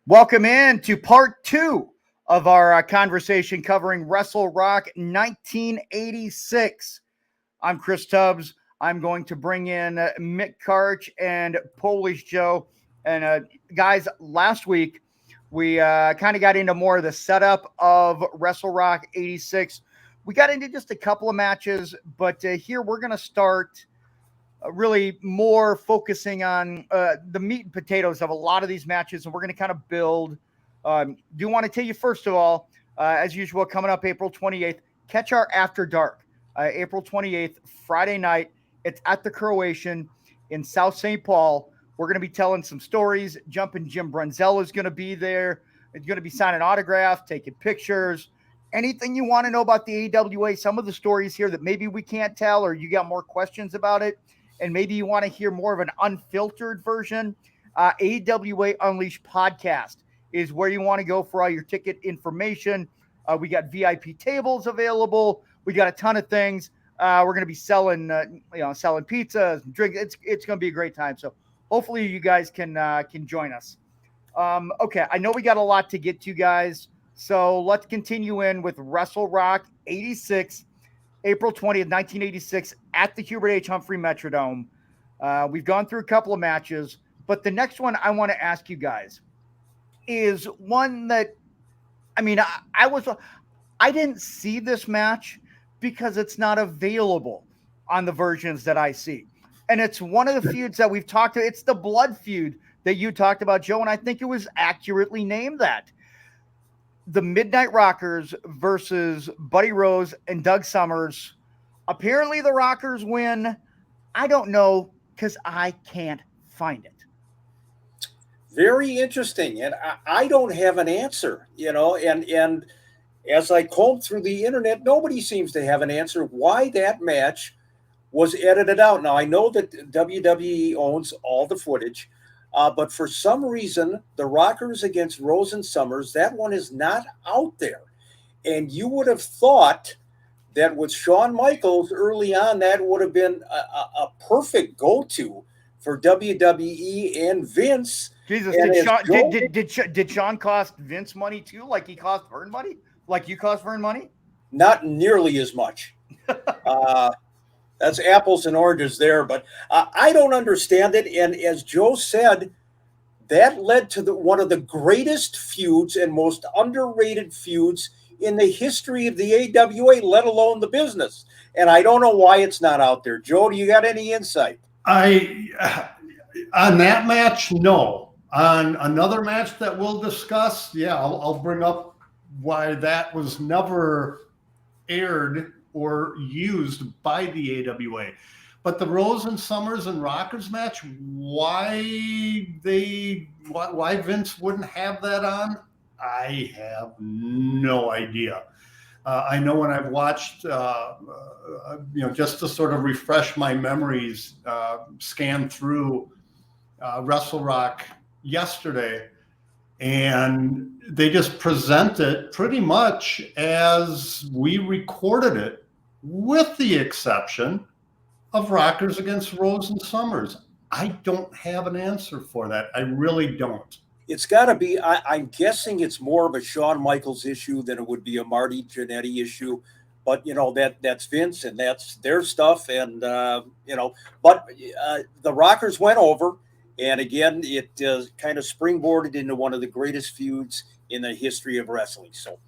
Welcome in to part two of our conversation covering Wrestle Rock 1986. I'm Chris Tubbs. I'm going to bring in Mick Karch and Polish Joe. And guys, last week we kind of got into more of the setup of Wrestle Rock 86. We got into just a couple of matches, but here we're going to start really more focusing on the meat and potatoes of a lot of these matches, and we're going to kind of build. Do want to tell you, first of all, as usual, coming up April 28th, catch our After Dark, April 28th, Friday night. It's at the Croatian in South St. Paul. We're going to be telling some stories. Jumping Jim Brunzell is going to be there. It's going to be signing autographs, taking pictures. Anything you want to know about the AWA, some of the stories here that maybe we can't tell or you got more questions about it, and maybe you want to hear more of an unfiltered version, AWA Unleashed podcast is where you want to go for all your ticket information. We got VIP tables available. We got a ton of things. We're going to be selling, selling pizzas and drinks. It's going to be a great time. So hopefully you guys can join us. Okay, I know we got a lot to get to, guys. So let's continue in with Wrestle Rock 86. April 20th, 1986, at the Hubert H. Humphrey Metrodome. We've gone through a couple of matches, but the next one I want to ask you guys is one that, I didn't see this match because it's not available on the versions that I see. And it's one of the feuds that we've talked about. It's the blood feud that you talked about, Joe, and I think it was accurately named that. The Midnight Rockers versus Buddy Rose and Doug Summers. Apparently the Rockers win. I don't know because I can't find it. Very interesting. And I don't have an answer, and as I combed through the internet, nobody seems to have an answer why that match was edited out. Now, I know that WWE owns all the footage. But for some reason, the Rockers against Rose and Summers, that one is not out there. And you would have thought that with Shawn Michaels early on, that would have been a perfect go-to for WWE and Vince. Jesus, did Shawn cost Vince money too? Like he cost Vern money? Like you cost Vern money? Not nearly as much. That's apples and oranges there, but I don't understand it. And as Joe said, that led to one of the greatest feuds and most underrated feuds in the history of the AWA, let alone the business. And I don't know why it's not out there. Joe, do you got any insight? On that match, no. On another match that we'll discuss, I'll bring up why that was never aired or used by the AWA. But the Rose and Summers and Rockers match, why Vince wouldn't have that on, I have no idea. I know when I've watched, just to sort of refresh my memories, scan through Wrestle Rock yesterday, and they just present it pretty much as we recorded it, with the exception of Rockers against Rose and Summers. I don't have an answer for that. I really don't. It's got to be, I'm guessing it's more of a Shawn Michaels issue than it would be a Marty Jannetty issue. But, that's Vince and that's their stuff. And, but the Rockers went over. And again, it kind of springboarded into one of the greatest feuds in the history of wrestling. So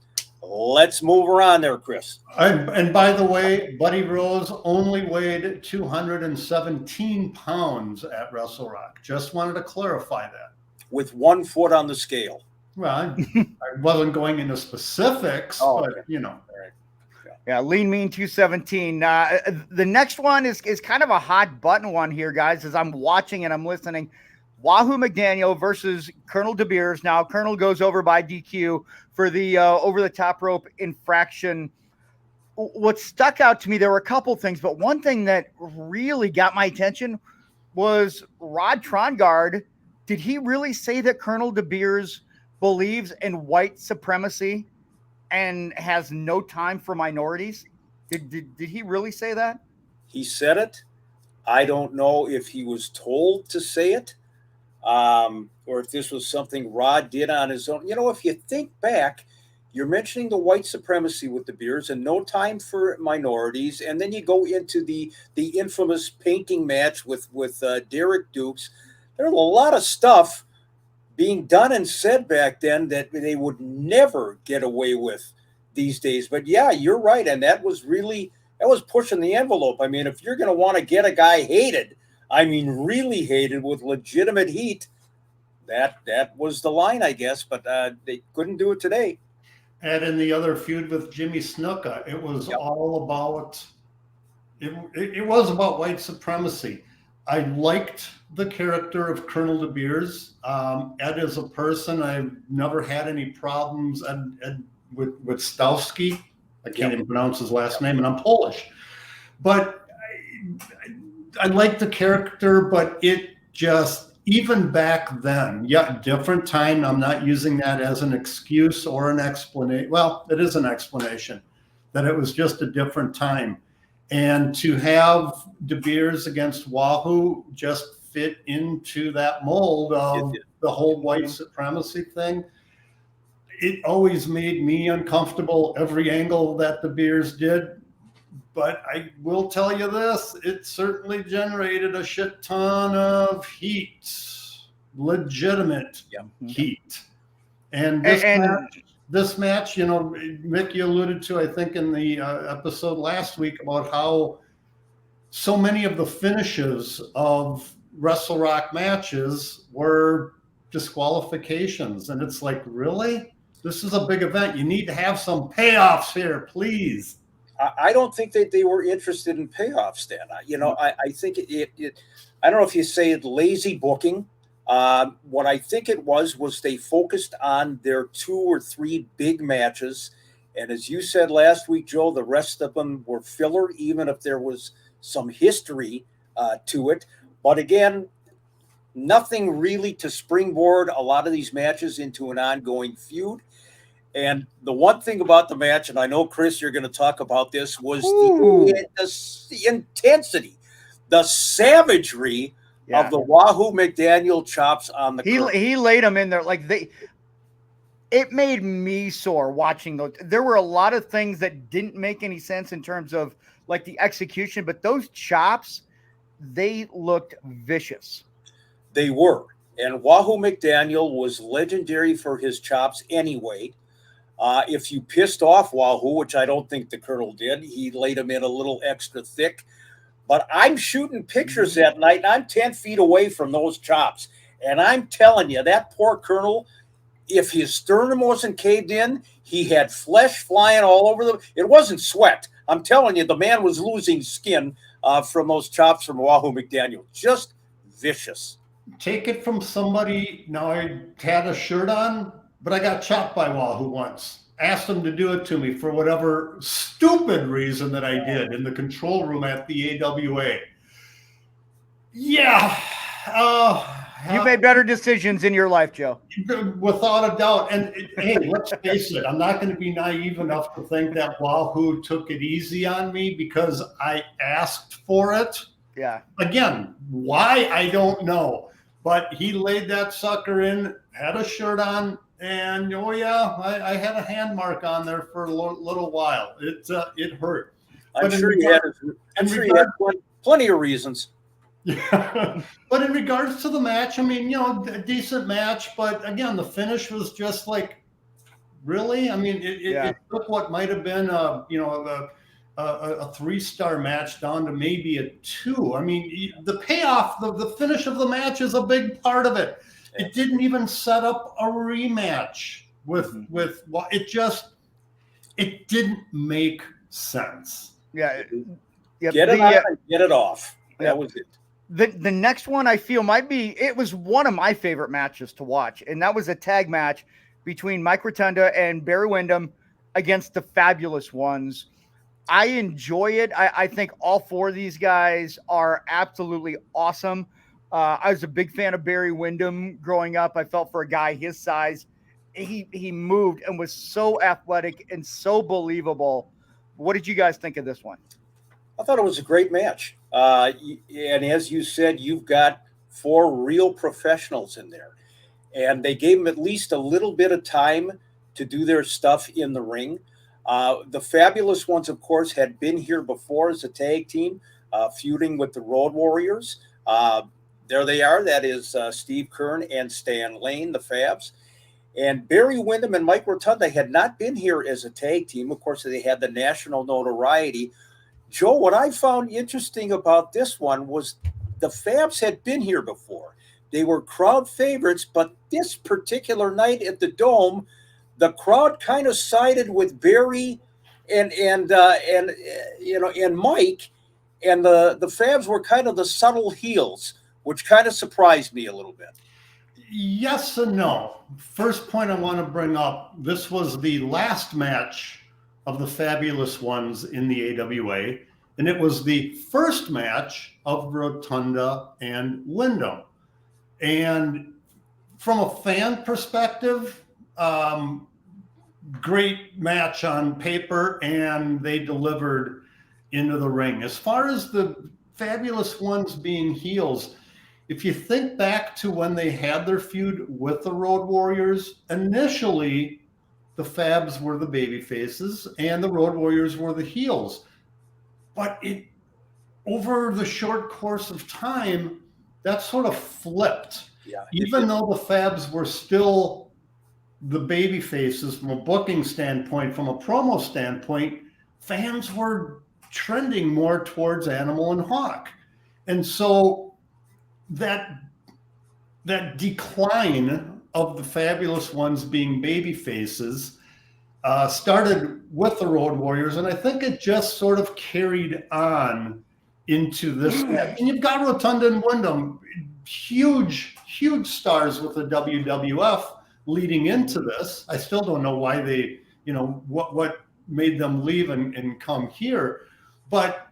let's move around there, Chris. And by the way, Buddy Rose only weighed 217 pounds at Wrestle Rock. Just wanted to clarify that. With 1 foot on the scale. Well, I wasn't going into specifics, but, Okay. All right. Yeah, lean mean 217. The next one is kind of a hot button one here, guys, as I'm watching and I'm listening. Wahoo McDaniel versus Colonel DeBeers. Now, Colonel goes over by DQ for the over-the-top rope infraction. What stuck out to me, there were a couple things, but one thing that really got my attention was Rod Trongard. Did he really say that Colonel DeBeers believes in white supremacy and has no time for minorities? Did he really say that? He said it. I don't know if he was told to say it. or if this was something Rod did on his own. If you think back, you're mentioning the white supremacy with DeBeers and no time for minorities, and then you go into the infamous painting match with Derek Dukes. There's a lot of stuff being done and said back then that they would never get away with these days. But yeah, you're right, and that was pushing the envelope. I mean, if you're going to want to get a guy hated, I mean really hated with legitimate heat, that was the line, I guess. But they couldn't do it today. And in the other feud with Jimmy Snuka, it was all about it was about white supremacy. I liked the character of Colonel DeBeers. Ed as a person, I've never had any problems with Stowski. I can't even pronounce his last name, and I'm Polish. But I like the character, but it just, even back then, different time. I'm not using that as an excuse or an explanation. Well, it is an explanation that it was just a different time. And to have DeBeers against Wahoo just fit into that mold of the whole white supremacy thing, it always made me uncomfortable every angle that DeBeers did. But I will tell you this, it certainly generated a shit ton of heat, legitimate heat. And this match, Mick, you alluded to, I think, in the episode last week about how so many of the finishes of Wrestle Rock matches were disqualifications. And it's like, really? This is a big event. You need to have some payoffs here, please. I don't think that they were interested in payoffs, Dan. I think it I don't know if you say it lazy booking. What I think it was they focused on their 2 or 3 big matches. And as you said last week, Joe, the rest of them were filler, even if there was some history to it. But again, nothing really to springboard a lot of these matches into an ongoing feud. And the one thing about the match, and I know, Chris, you're going to talk about this, was the intensity, the savagery of the Wahoo McDaniel chops on the curb. He laid them in there it made me sore watching those. There were a lot of things that didn't make any sense in terms of like the execution, but those chops, they looked vicious. They were. And Wahoo McDaniel was legendary for his chops anyway. If you pissed off Wahoo, which I don't think the Colonel did, he laid him in a little extra thick. But I'm shooting pictures that night, and I'm 10 feet away from those chops. And I'm telling you, that poor Colonel, if his sternum wasn't caved in, he had flesh flying all over them. It wasn't sweat. I'm telling you, the man was losing skin from those chops from Wahoo McDaniel. Just vicious. Take it from somebody. Now, I had a shirt on, but I got chopped by Wahoo once. Asked him to do it to me for whatever stupid reason that I did in the control room at the AWA. Yeah. You made better decisions in your life, Joe. Without a doubt. And hey, let's face it, I'm not going to be naive enough to think that Wahoo took it easy on me because I asked for it. Yeah. Again, why, I don't know. But he laid that sucker in, had a shirt on, and I had a hand mark on there for a little while. It hurt. I'm sure he had plenty of reasons. Yeah. But in regards to the match, I mean, a decent match, but again, the finish was just like, really? I mean, it took what might have been a 3-star match down to maybe a 2. I mean, the payoff, the finish of the match is a big part of it. It didn't even set up a rematch with it didn't make sense. Yeah. Get it out and get it off. That was it. The next one I feel it was one of my favorite matches to watch, and that was a tag match between Mike Rotunda and Barry Windham against the Fabulous Ones. I enjoy it. I think all 4 of these guys are absolutely awesome. I was a big fan of Barry Windham growing up. I felt for a guy his size, he moved and was so athletic and so believable. What did you guys think of this one? I thought it was a great match. And as you said, you've got 4 real professionals in there. And they gave them at least a little bit of time to do their stuff in the ring. The Fabulous Ones, of course, had been here before as a tag team, feuding with the Road Warriors. There they are. That is Steve Kern and Stan Lane, the Fabs. And Barry Windham and Mike Rotunda had not been here as a tag team. Of course, they had the national notoriety. Joe, what I found interesting about this one was the Fabs had been here before. They were crowd favorites, but this particular night at the Dome, the crowd kind of sided with Barry and Mike, and the Fabs were kind of the subtle heels, which kind of surprised me a little bit. Yes and no. First point I want to bring up, this was the last match of the Fabulous Ones in the AWA, and it was the first match of Rotunda and Windham. And from a fan perspective, great match on paper, and they delivered into the ring. As far as the Fabulous Ones being heels, if you think back to when they had their feud with the Road Warriors, initially the Fabs were the baby faces and the Road Warriors were the heels. But over the short course of time, that sort of flipped. Yeah, even though the Fabs were still the baby faces from a booking standpoint, from a promo standpoint, fans were trending more towards Animal and Hawk. And so that decline of the Fabulous Ones being baby faces started with the Road Warriors, and I think it just sort of carried on into this match. And you've got Rotunda and Windham, huge stars with the WWF leading into this. I still don't know why they, what made them leave and come here, but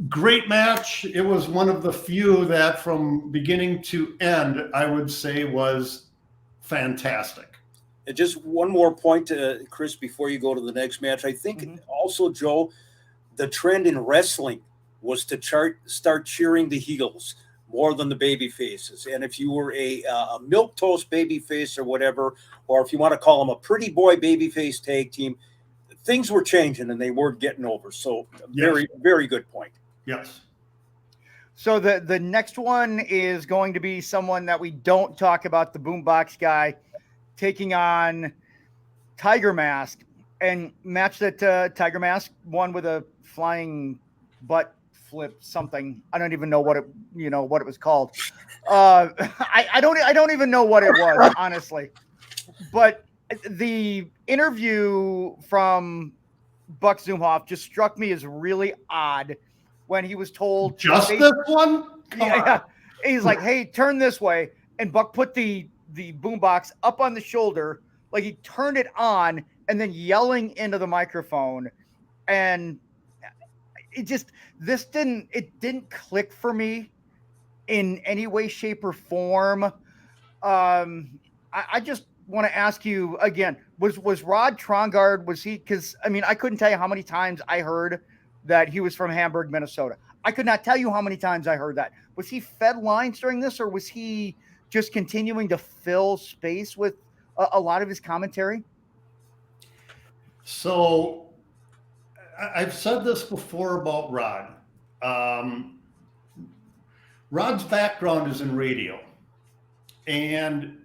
great match. It was one of the few that from beginning to end, I would say, was fantastic. And just one more point, Chris, before you go to the next match. I think also, Joe, the trend in wrestling was to start cheering the heels more than the baby faces. And if you were a milquetoast baby face or whatever, or if you want to call them a pretty boy baby face tag team, things were changing and they weren't getting over. So very, very good point. Yes. So the next one is going to be someone that we don't talk about, the boombox guy taking on Tiger Mask, and match that Tiger Mask won with a flying butt flip something. I don't even know what it was called. I don't even know what it was, honestly. But the interview from Buck Zumhoff just struck me as really odd when he was told just this one. Yeah, he's like, "Hey, turn this way," and Buck put the boombox up on the shoulder, like he turned it on, and then yelling into the microphone, and it didn't click for me in any way, shape, or form. I just want to ask you again: was Rod Trongard? Was he? Because I couldn't tell you how many times I heard that he was from Hamburg, Minnesota. I could not tell you how many times I heard that. Was he fed lines during this, or was he just continuing to fill space with a lot of his commentary? So I've said this before about Rod. Rod's background is in radio. And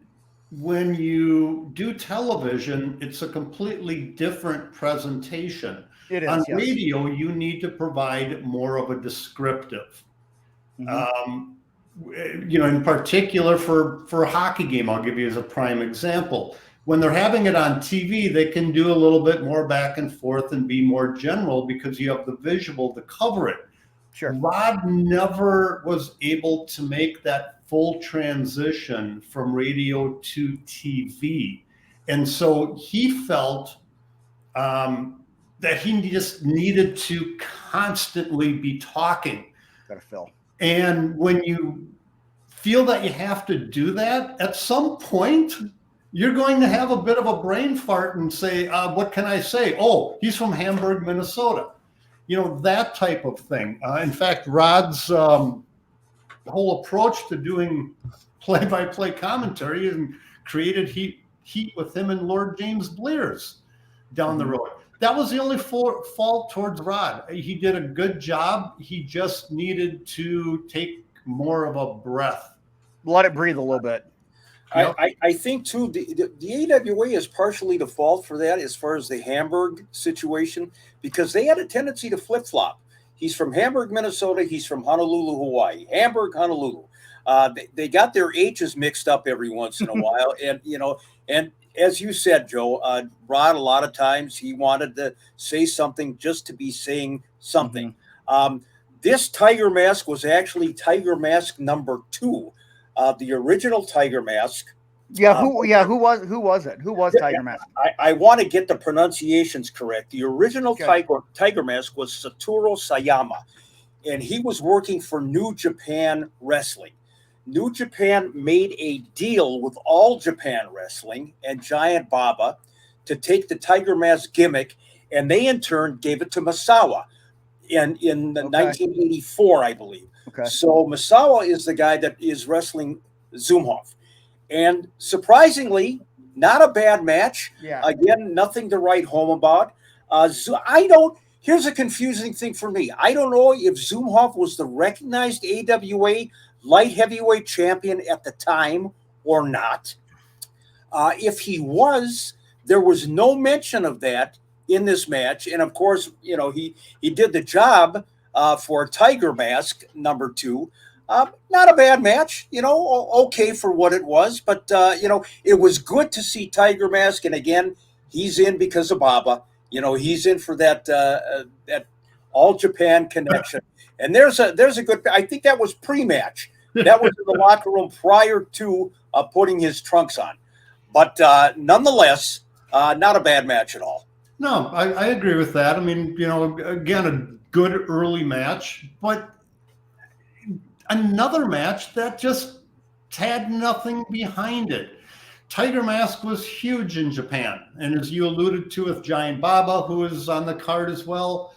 when you do television, it's a completely different presentation. It is, on yes. radio, you need to provide more of a descriptive. In particular for a hockey game, I'll give you as a prime example. When they're having it on TV, they can do a little bit more back and forth and be more general because you have the visual to cover it. Sure. Rod never was able to make that full transition from radio to TV. And so he felt that he just needed to constantly be talking. Gotta fill. And when you feel that you have to do that, at some point, you're going to have a bit of a brain fart and say, what can I say? Oh, he's from Hamburg, Minnesota. That type of thing. In fact, Rod's whole approach to doing play-by-play commentary and created heat with him and Lord James Blears down the road. That was the only fault towards Rod. He did a good job. He just needed to take more of a breath. Let it breathe a little bit. Yep. I think, too, the AWA is partially the fault for that as far as the Hamburg situation, because they had a tendency to flip-flop. He's from Hamburg, Minnesota. He's from Honolulu, Hawaii. Hamburg, Honolulu. They got their H's mixed up every once in a while. And as you said, Joe, Rod, a lot of times he wanted to say something just to be saying something. This Tiger Mask was actually Tiger Mask number 2. The original Tiger Mask. Who was it? Who was Tiger Mask? I want to get the pronunciations correct. The original Tiger Mask was Satoru Sayama, and he was working for New Japan Wrestling. New Japan made a deal with All Japan Wrestling and Giant Baba to take the Tiger Mask gimmick, and they in turn gave it to Misawa in 1984, I believe. Okay. So Misawa is the guy that is wrestling Zumhoff. And surprisingly, not a bad match. Yeah. Again, nothing to write home about. Here's a confusing thing for me. I don't know if Zumhoff was the recognized AWA light heavyweight champion at the time or not. If he was, there was no mention of that in this match. And of course, he did the job for Tiger Mask number 2. Not a bad match, okay for what it was, but it was good to see Tiger Mask. And again, he's in because of Baba. He's in for that All Japan connection. And there's a good. I think that was pre-match. That was in the locker room prior to putting his trunks on. But nonetheless, not a bad match at all. No, I agree with that. I mean, again, a good early match, but another match that just had nothing behind it. Tiger Mask was huge in Japan. And as you alluded to with Giant Baba, who is on the card as well,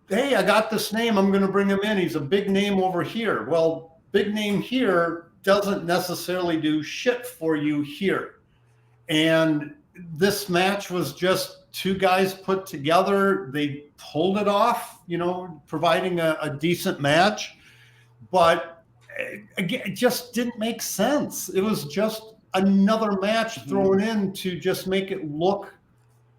hey, I got this name, I'm going to bring him in. He's a big name over here. Well, big name here doesn't necessarily do shit for you here. And this match was just 2 guys put together. They pulled it off, providing a decent match. But again, it just didn't make sense. It was just another match thrown in to just make it look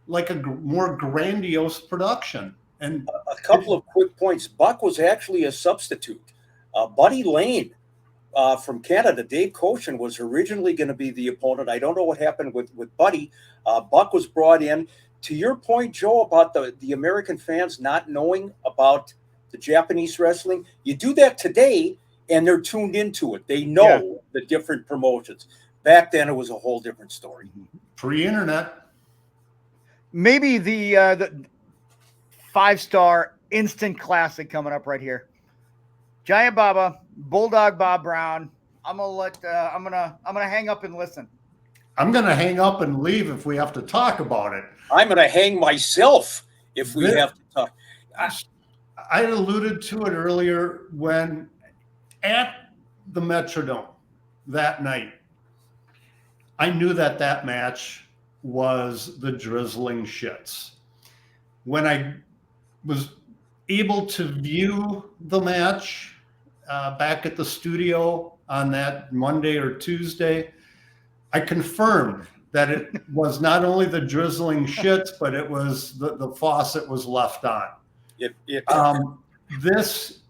like a more grandiose production. And a couple of quick points. Buck was actually a substitute. Buddy Lane from Canada, Dave Koshin, was originally going to be the opponent. I don't know what happened with Buddy. Buck was brought in. To your point, Joe, about the American fans not knowing about the Japanese wrestling, you do that today, and they're tuned into it. They know the different promotions. Back then, it was a whole different story. Pre-internet. Maybe the 5-star instant classic coming up right here. Giant Baba, Bulldog Bob Brown. I'm gonna hang up and listen. I'm gonna hang up and leave if we have to talk about it. I'm gonna hang myself if we have to talk. I alluded to it earlier when at the Metrodome that night. I knew that match was the drizzling shits. When I was able to view the match back at the studio on that Monday or Tuesday, I confirmed that it was not only the drizzling shits, but it was the faucet was left on. This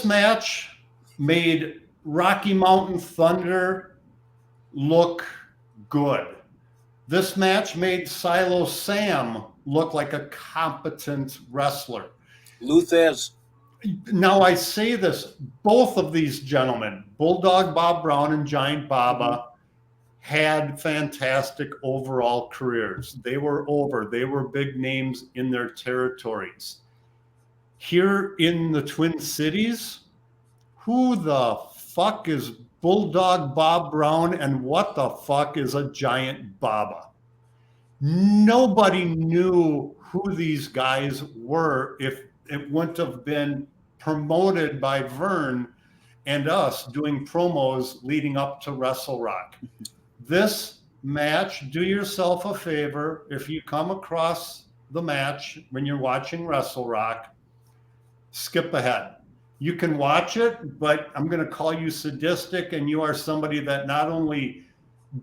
match made Rocky Mountain Thunder look good. This match made Silo Sam look like a competent wrestler. Luthez. Now I say this, both of these gentlemen, Bulldog Bob Brown and Giant Baba, had fantastic overall careers. They were big names in their territories. Here in the Twin Cities, who the fuck is Bulldog Bob Brown and what the fuck is a Giant Baba? Nobody knew who these guys were if it wouldn't have been promoted by Vern and us doing promos leading up to Wrestle Rock. This match, do yourself a favor, if you come across the match when you're watching Wrestle Rock, skip ahead. You can watch it, but I'm going to call you sadistic, and you are somebody that not only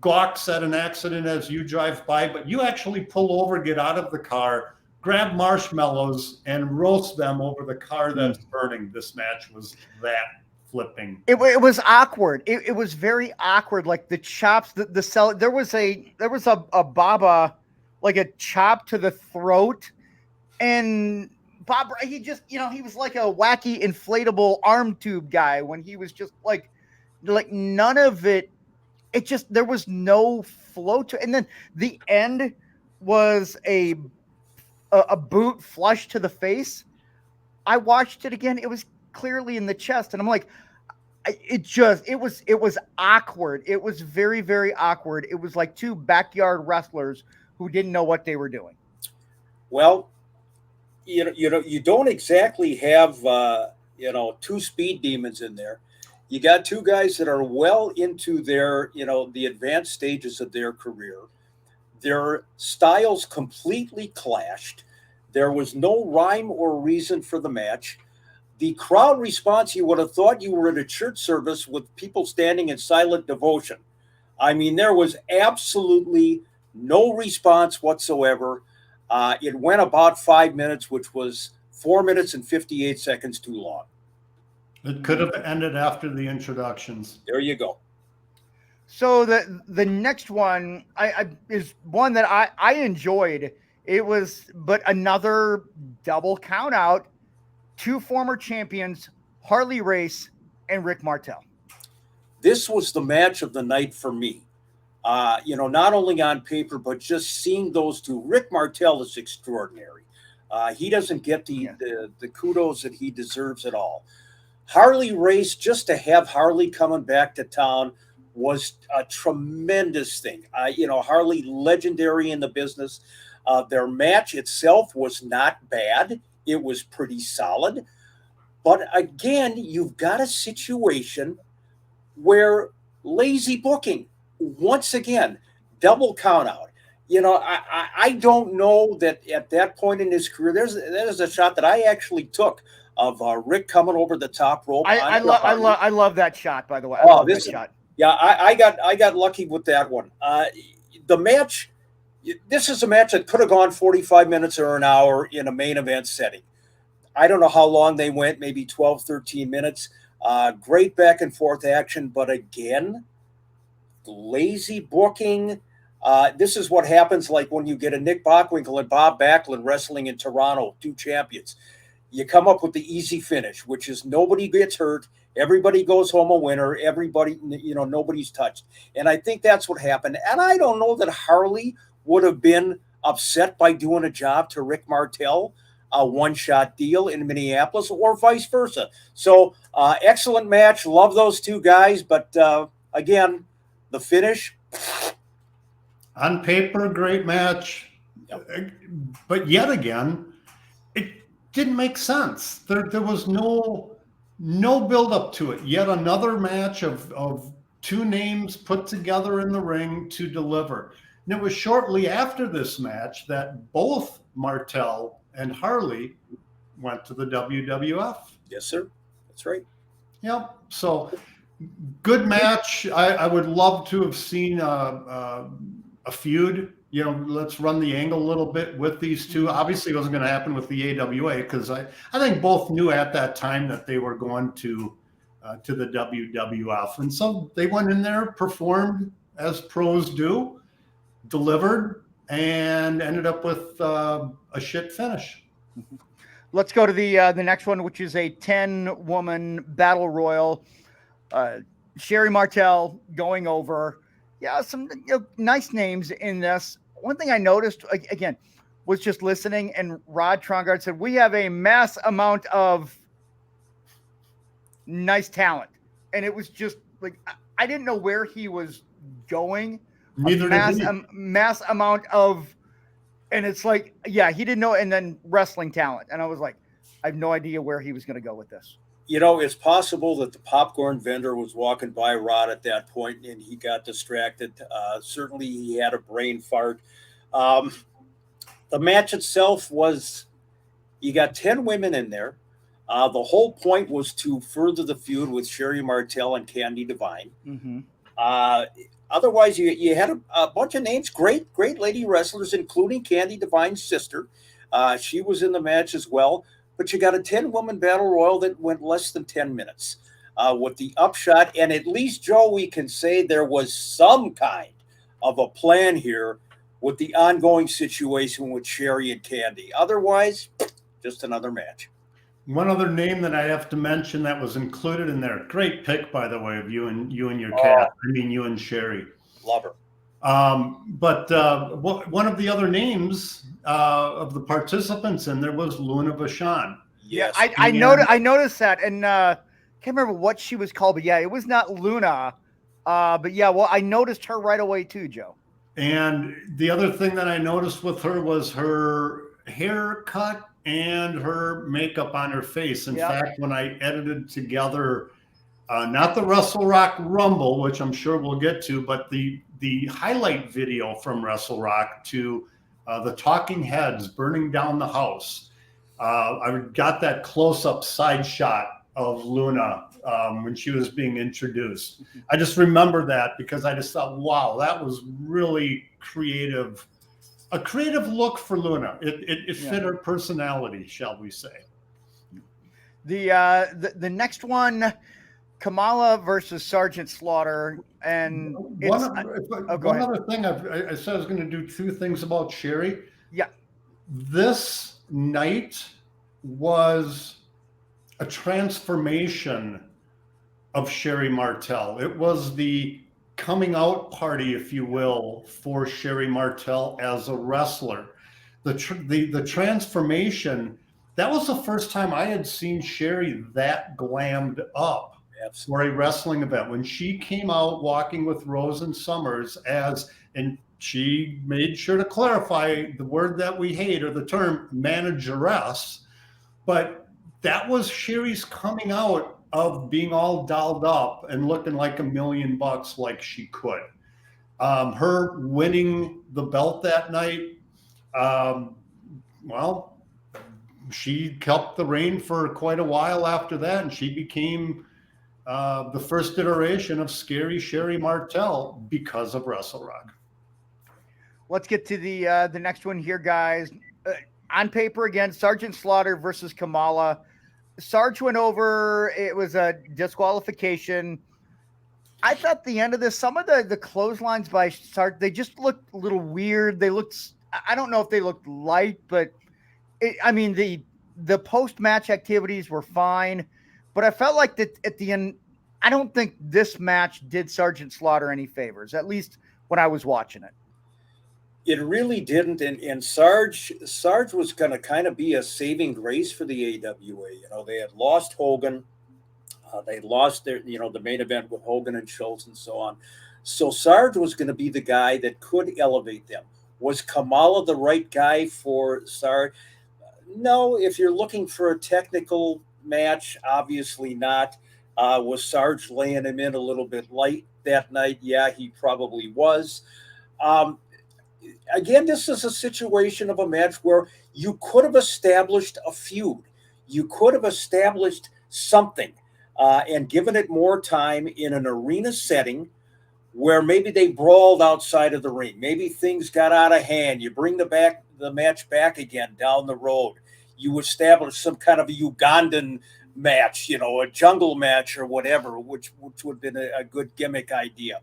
gawks at an accident as you drive by, but you actually pull over, get out of the car, grab marshmallows, and roast them over the car that's burning. This match was that flipping. It was awkward. It was very awkward. Like the chops, the cell. There was a Baba, like a chop to the throat, and Bob, he just, he was like a wacky inflatable arm tube guy when he was just like none of it. It just, there was no flow to it. And then the end was a boot flush to the face. I watched it again. It was clearly in the chest. And I'm like, it was awkward. It was very, very awkward. It was like two backyard wrestlers who didn't know what they were doing. Well, you don't exactly have, two speed demons in there. You got two guys that are well into their, the advanced stages of their career. Their styles completely clashed. There was no rhyme or reason for the match. The crowd response, you would have thought you were at a church service with people standing in silent devotion. I mean, there was absolutely no response whatsoever. It went about 5 minutes, which was 4 minutes and 58 seconds too long. It could have ended after the introductions. There you go. So the next one is one that I enjoyed. It was but another double count out. Two former champions, Harley Race and Rick Martel. This was the match of the night for me. Not only on paper, but just seeing those two. Rick Martel is extraordinary. He doesn't get the kudos that he deserves at all. Harley Race, just to have Harley coming back to town was a tremendous thing. Harley, legendary in the business. Their match itself was not bad. It was pretty solid. But again, you've got a situation where lazy booking, once again, double count out. I don't know that at that point in his career, there's a shot that I actually took of Rick coming over the top rope. I love that shot, by the way. I love that shot. Yeah, I got lucky with that one. The match, this is a match that could have gone 45 minutes or an hour in a main event setting. I don't know how long they went, maybe 12, 13 minutes. Great back and forth action, but again, lazy booking. This is what happens like when you get a Nick Bockwinkle and Bob Backlund wrestling in Toronto, two champions. You come up with the easy finish, which is nobody gets hurt. Everybody goes home a winner. Everybody, nobody's touched. And I think that's what happened. And I don't know that Harley would have been upset by doing a job to Rick Martel, a one-shot deal in Minneapolis, or vice versa. So excellent match. Love those two guys. But again, the finish. On paper, great match. Yep. But yet again, it didn't make sense. There was no build up to it. Yet another match of two names put together in the ring to deliver. And it was shortly after this match that both Martel and Harley went to the WWF. Yes, sir. That's right. Yep. So good match. I would love to have seen a feud. Let's run the angle a little bit with these two. Obviously, it wasn't going to happen with the AWA because I think both knew at that time that they were going to the WWF. And so they went in there, performed as pros do, delivered, and ended up with a shit finish. Let's go to the next one, which is a 10-woman battle royal. Sherry Martel going over. Yeah, some nice names in this. One thing I noticed, again, was just listening, and Rod Trongard said, we have a mass amount of nice talent. And it was just like, I didn't know where he was going. Neither did he. Mass amount of, and it's like, yeah, he didn't know. And then wrestling talent. And I was like, I have no idea where he was going to go with this. You know, it's possible that the popcorn vendor was walking by Rod at that point and he got distracted. Certainly he had a brain fart. The match itself was, you got 10 women in there. The whole point was to further the feud with Sherry Martel and Candy Divine. Mm-hmm. Otherwise, you had a bunch of names, great lady wrestlers, including Candy Divine's sister. She was in the match as well. But you got a 10-woman battle royal that went less than 10 minutes with the upshot. And at least, Joe, we can say there was some kind of a plan here with the ongoing situation with Sherry and Candy. Otherwise, just another match. One other name that I have to mention that was included in there. Great pick, by the way, of you and your cat. I mean, you and Sherry. Love her. But one of the other names of the participants in there was Luna Vachon. Yes, I noticed that, and can't remember what she was called, but yeah, it was not Luna. But yeah, well, I noticed her right away too, Joe. And the other thing that I noticed with her was her haircut and her makeup on her face. In fact, when I edited together, not the Wrestle Rock Rumble, which I'm sure we'll get to, but the highlight video from Wrestle Rock to the Talking Heads burning down the house. I got that close-up side shot of Luna when she was being introduced. I just remember that because I just thought, wow, that was really creative. A creative look for Luna. It fit her personality, shall we say. The next one, Kamala versus Sergeant Slaughter, and one other thing I said I was going to do two things about Sherry. Yeah, this night was a transformation of Sherry Martel. It was the coming out party, if you will, for Sherry Martel as a wrestler. The transformation, that was the first time I had seen Sherry that glammed up for a wrestling event. When she came out walking with Rose and Summers and she made sure to clarify the word that we hate, or the term manageress, but that was Sherry's coming out of being all dolled up and looking like $1 million like she could. Her winning the belt that night, well, she kept the reign for quite a while after that, and she became the first iteration of Scary Sherry Martel because of Wrestle Rock. Let's get to the next one here, guys. On paper again, Sergeant Slaughter versus Kamala. Sarge went over. It was a disqualification. I thought the end of this, some of the clotheslines by Sarge, they just looked a little weird. They looked, I don't know if they looked light, but the post-match activities were fine. But I felt like that at the end, I don't think this match did Sergeant Slaughter any favors, at least when I was watching it. It really didn't, and Sarge was going to kind of be a saving grace for the AWA. You know, they had lost Hogan, they lost their, the main event with Hogan and Schultz and so on. So Sarge was going to be the guy that could elevate them. Was Kamala the right guy for Sarge? No. If you're looking for a technical match, obviously not. Was Sarge laying him in a little bit light that night? Yeah, he probably was. Again, this is a situation of a match where you could have established a feud. You could have established something and given it more time in an arena setting where maybe they brawled outside of the ring. Maybe things got out of hand. You bring the match back again down the road. You establish some kind of a Ugandan match, a jungle match or whatever, which would have been a good gimmick idea.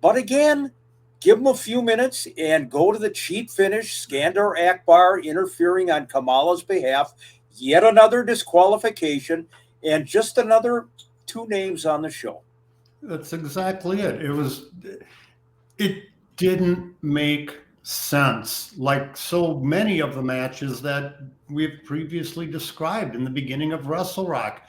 But again, give them a few minutes and go to the cheap finish. Skandar Akbar interfering on Kamala's behalf. Yet another disqualification and just another two names on the show. That's exactly it. It didn't make sense, like so many of the matches that we've previously described in the beginning of Wrestle Rock.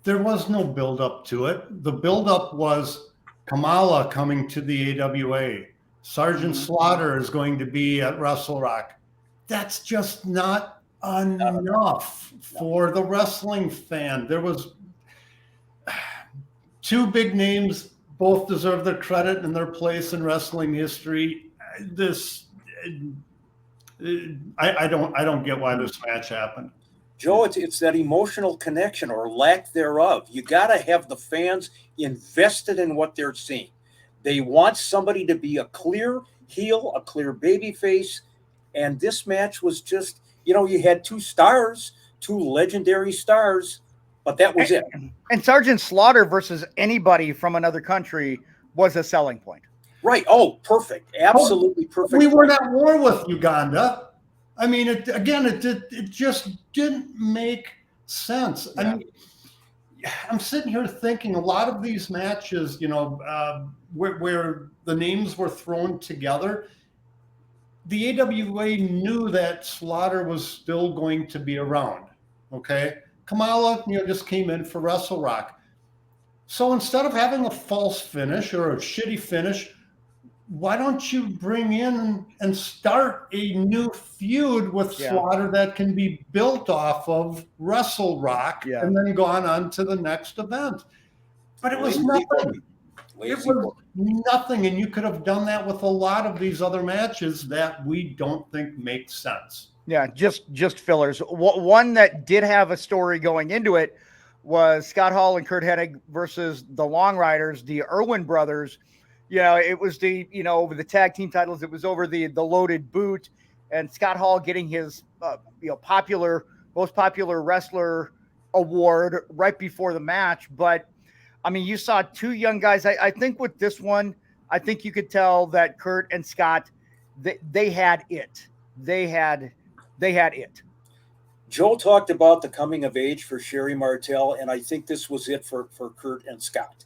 There was no build-up to it. The build-up was Kamala coming to the AWA. Sergeant Slaughter is going to be at Wrestle Rock. That's just not enough for the wrestling fan. There was two big names, both deserve their credit and their place in wrestling history. I don't get why this match happened. Joe, it's that emotional connection or lack thereof. You got to have the fans invested in what they're seeing. They want somebody to be a clear heel, a clear baby face. And this match was just, you had two stars, two legendary stars, but that was it. And Sergeant Slaughter versus anybody from another country was a selling point. Right. Oh, perfect. Absolutely perfect. We weren't at war with Uganda. I mean, it just didn't make sense. Yeah. I mean, I'm sitting here thinking a lot of these matches, where the names were thrown together, the AWA knew that Slaughter was still going to be around. Okay. Kamala, just came in for Wrestle Rock. So instead of having a false finish or a shitty finish, why don't you bring in and start a new feud with Slaughter that can be built off of Wrestle Rock and then gone on to the next event? But it was nothing. It was nothing. And you could have done that with a lot of these other matches that we don't think make sense. Yeah, just fillers. One that did have a story going into it was Scott Hall and Curt Hennig versus the Long Riders, the Irwin brothers. It was over the tag team titles. It was over the loaded boot, and Scott Hall getting his most popular wrestler award right before the match. But I mean, you saw two young guys. I think with this one, I think you could tell that Curt and Scott, they had it. They had it. Joe talked about the coming of age for Sherry Martel, and I think this was it for Curt and Scott.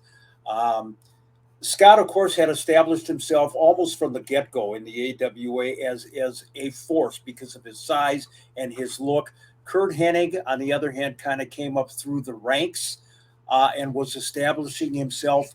Scott, of course, had established himself almost from the get-go in the AWA as a force because of his size and his look. Curt Hennig, on the other hand, kind of came up through the ranks and was establishing himself.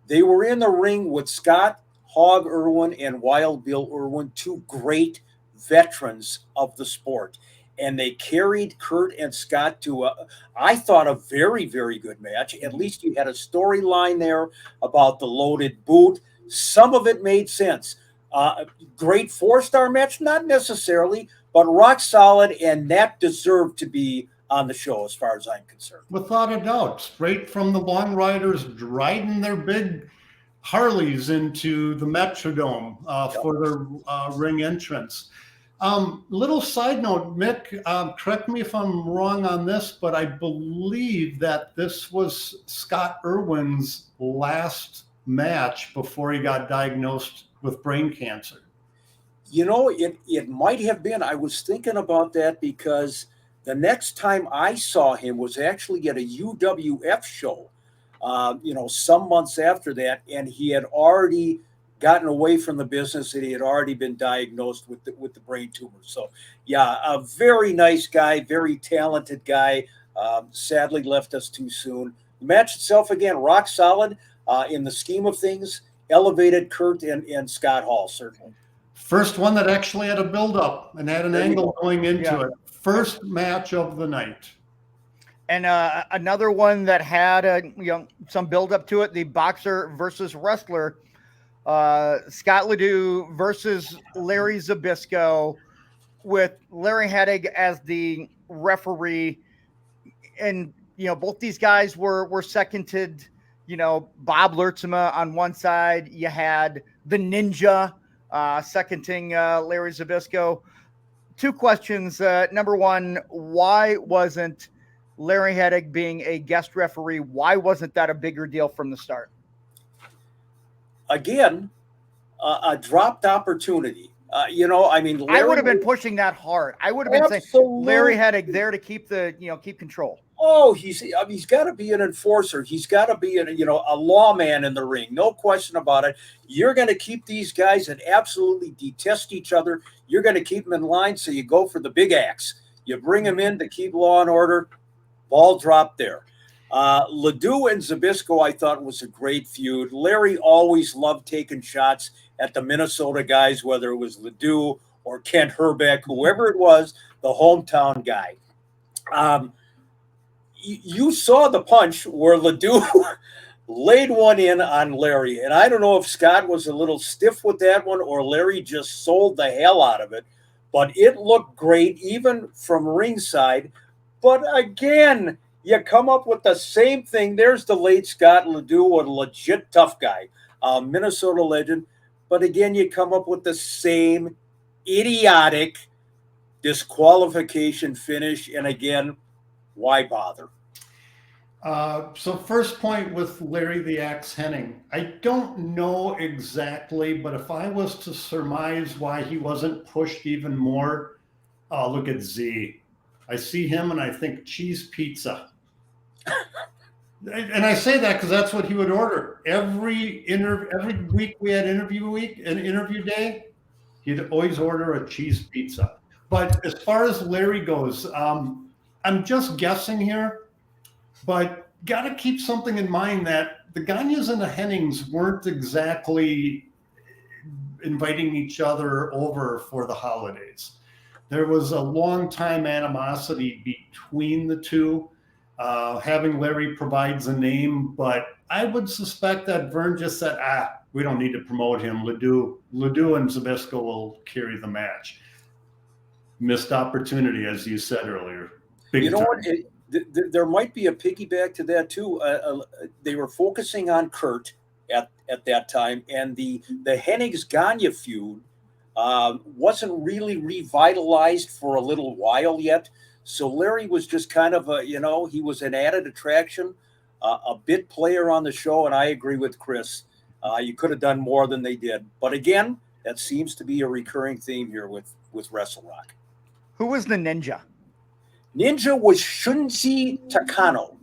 They were in the ring with Scott, Hog Irwin, and Wild Bill Irwin, two great veterans of the sport. And they carried Curt and Scott to I thought, a very, very good match. At least you had a storyline there about the loaded boot. Some of it made sense. Great 4-star match? Not necessarily, but rock solid, and that deserved to be on the show as far as I'm concerned. Without a doubt. Straight from the Long Riders riding their big Harleys into the Metrodome for their ring entrance. Little side note, Mick, correct me if I'm wrong on this, but I believe that this was Scott Irwin's last match before he got diagnosed with brain cancer. It might have been. I was thinking about that because the next time I saw him was actually at a UWF show, some months after that, and he had already gotten away from the business, and he had already been diagnosed with the brain tumor. So, a very nice guy, very talented guy. Sadly, left us too soon. The match itself, again, rock solid in the scheme of things. Elevated Curt and Scott Hall, certainly. First one that actually had a build-up and had an angle going into it. First match of the night. And another one that had some build-up to it. The boxer versus wrestler. Scott Ledoux versus Larry Zabisco, with Larry Hennig as the referee. And, both these guys were seconded, Bob Lertzema on one side. You had the Ninja seconding Larry Zabisco. Two questions. Number one, why wasn't Larry Hennig being a guest referee? Why wasn't that a bigger deal from the start? Again, a dropped opportunity. Larry, I would have been pushing that hard. I would have been saying Larry Hennig there to keep keep control. Oh, he's got to be an enforcer. He's got to be a lawman in the ring. No question about it. You're going to keep these guys that absolutely detest each other. You're going to keep them in line, so you go for the big axe. You bring them in to keep law and order. Ball dropped there. Ledoux and Zabisco, I thought, was a great feud. Larry always loved taking shots at the Minnesota guys, whether it was Ledoux or Kent Herbeck, whoever it was. the hometown guy. You saw the punch where Ledoux laid one in on Larry. And I don't know if Scott was a little stiff with that one or Larry just sold the hell out of it. But it looked great, even from ringside. But again, you come up with the same thing. There's the late Scott Ledoux, a legit tough guy, Minnesota legend. But again, you come up with the same idiotic disqualification finish. And again, why bother? So first point with Larry the Axe Hennig. I don't know exactly, but if I was to surmise why he wasn't pushed even more, look at Z. I see him and I think cheese pizza. And I say that because that's what he would order. Every week we had interview day, he'd always order a cheese pizza. But as far as Larry goes, I'm just guessing here. But got to keep something in mind that the Gagnes and the Hennigs weren't exactly inviting each other over for the holidays. There was a long time animosity between the two. Having Larry provides a name, but I would suspect that Vern just said, we don't need to promote him. Ledoux and Zabisco will carry the match. Missed opportunity, as you said earlier. You know what? There might be a piggyback to that too. They were focusing on Kurt at that time, and the Hennigs-Gagne feud wasn't really revitalized for a little while yet. So Larry was just kind of he was an added attraction, a bit player on the show, and I agree with Chris. You could have done more than they did, but again, that seems to be a recurring theme here with Wrestle Rock. Who was the ninja? Ninja was Shunji Takano,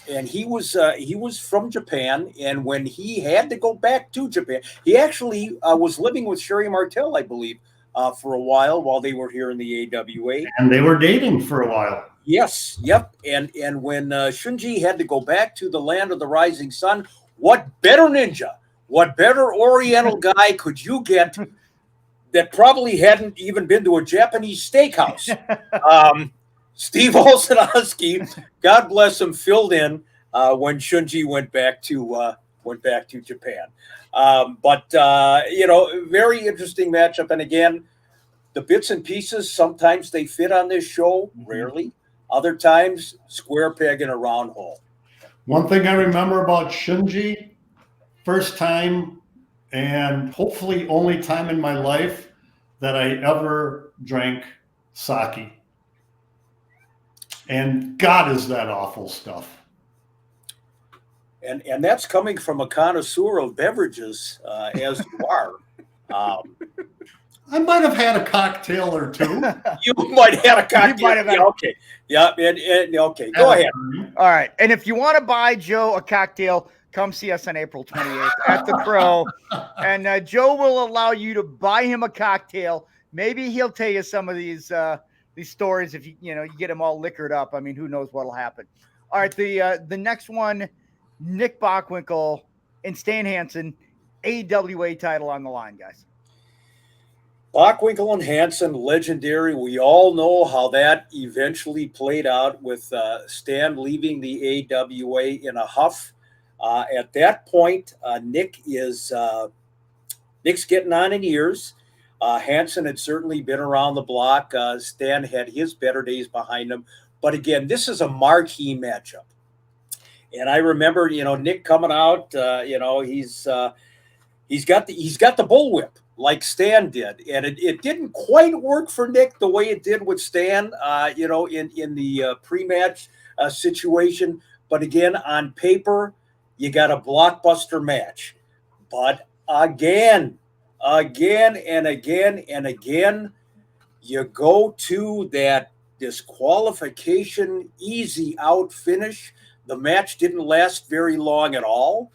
and he was from Japan. And when he had to go back to Japan, he actually was living with Sherry Martel, I believe, for a while they were here in the AWA. And they were dating for a while. Yes, yep. And when Shunji had to go back to the land of the rising sun, what better ninja, what better Oriental guy could you get that probably hadn't even been to a Japanese steakhouse? Steve Olsenowski, God bless him, filled in when Shunji went back to Japan. But very interesting matchup. And again, the bits and pieces, sometimes they fit on this show, rarely. Other times, square peg in a round hole. One thing I remember about Shunji, first time and hopefully only time in my life that I ever drank sake. And God, is that awful stuff. And that's coming from a connoisseur of beverages, as you are. I might have had a cocktail or two. You might have had a cocktail. Had okay. Yeah. Okay. Go ahead. All right. And if you want to buy Joe a cocktail, come see us on April 28th at the Crow. And Joe will allow you to buy him a cocktail. Maybe he'll tell you some of these stories if you get him all liquored up. I mean, who knows what'll happen. All right. The next one, Nick Bockwinkle and Stan Hansen, AWA title on the line, guys. Bockwinkle and Hansen, legendary. We all know how that eventually played out with Stan leaving the AWA in a huff. At that point, Nick's getting on in years. Hansen had certainly been around the block. Stan had his better days behind him. But again, this is a marquee matchup. And I remember, Nick coming out, he's got the bullwhip like Stan did. And it didn't quite work for Nick the way it did with Stan, in the pre-match situation. But again, on paper, you got a blockbuster match. But again, and again, you go to that disqualification easy out finish. The match didn't last very long at all.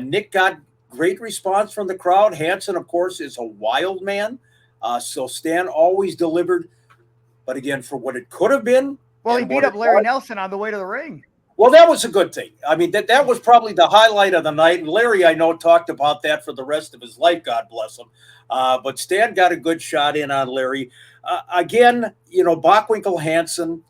Nick got great response from the crowd. Hansen, of course, is a wild man. So Stan always delivered. But again, for what it could have been. Well, he beat up Larry Nelson on the way to the ring. Well, that was a good thing. I mean, that was probably the highlight of the night. And Larry, I know, talked about that for the rest of his life, God bless him. But Stan got a good shot in on Larry. again, Bockwinkle Hansen,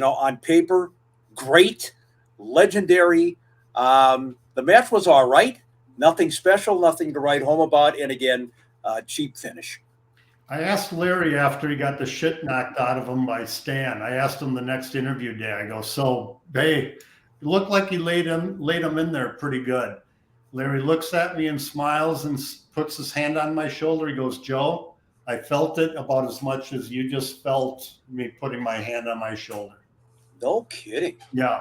on paper, great, legendary. The match was all right. Nothing special, nothing to write home about. And again, cheap finish. I asked Larry after he got the shit knocked out of him by Stan. I asked him the next interview day. I go, so, hey, it looked like he laid him in there pretty good. Larry looks at me and smiles and puts his hand on my shoulder. He goes, Joe, I felt it about as much as you just felt me putting my hand on my shoulder. No kidding. Yeah.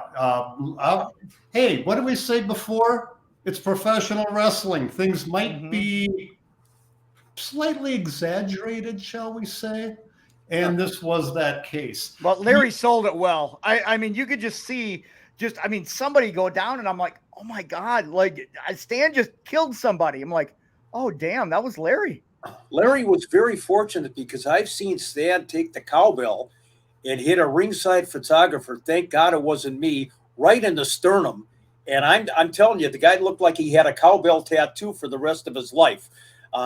Hey, what did we say before? It's professional wrestling. Things might be slightly exaggerated, shall we say? And this was that case. But Larry sold it well. I mean, you could just see somebody go down and I'm like, oh my God, like Stan just killed somebody. I'm like, oh damn, that was Larry. Larry was very fortunate because I've seen Stan take the cowbell and hit a ringside photographer. Thank God it wasn't me, right in the sternum. And I'm telling you, the guy looked like he had a cowbell tattoo for the rest of his life.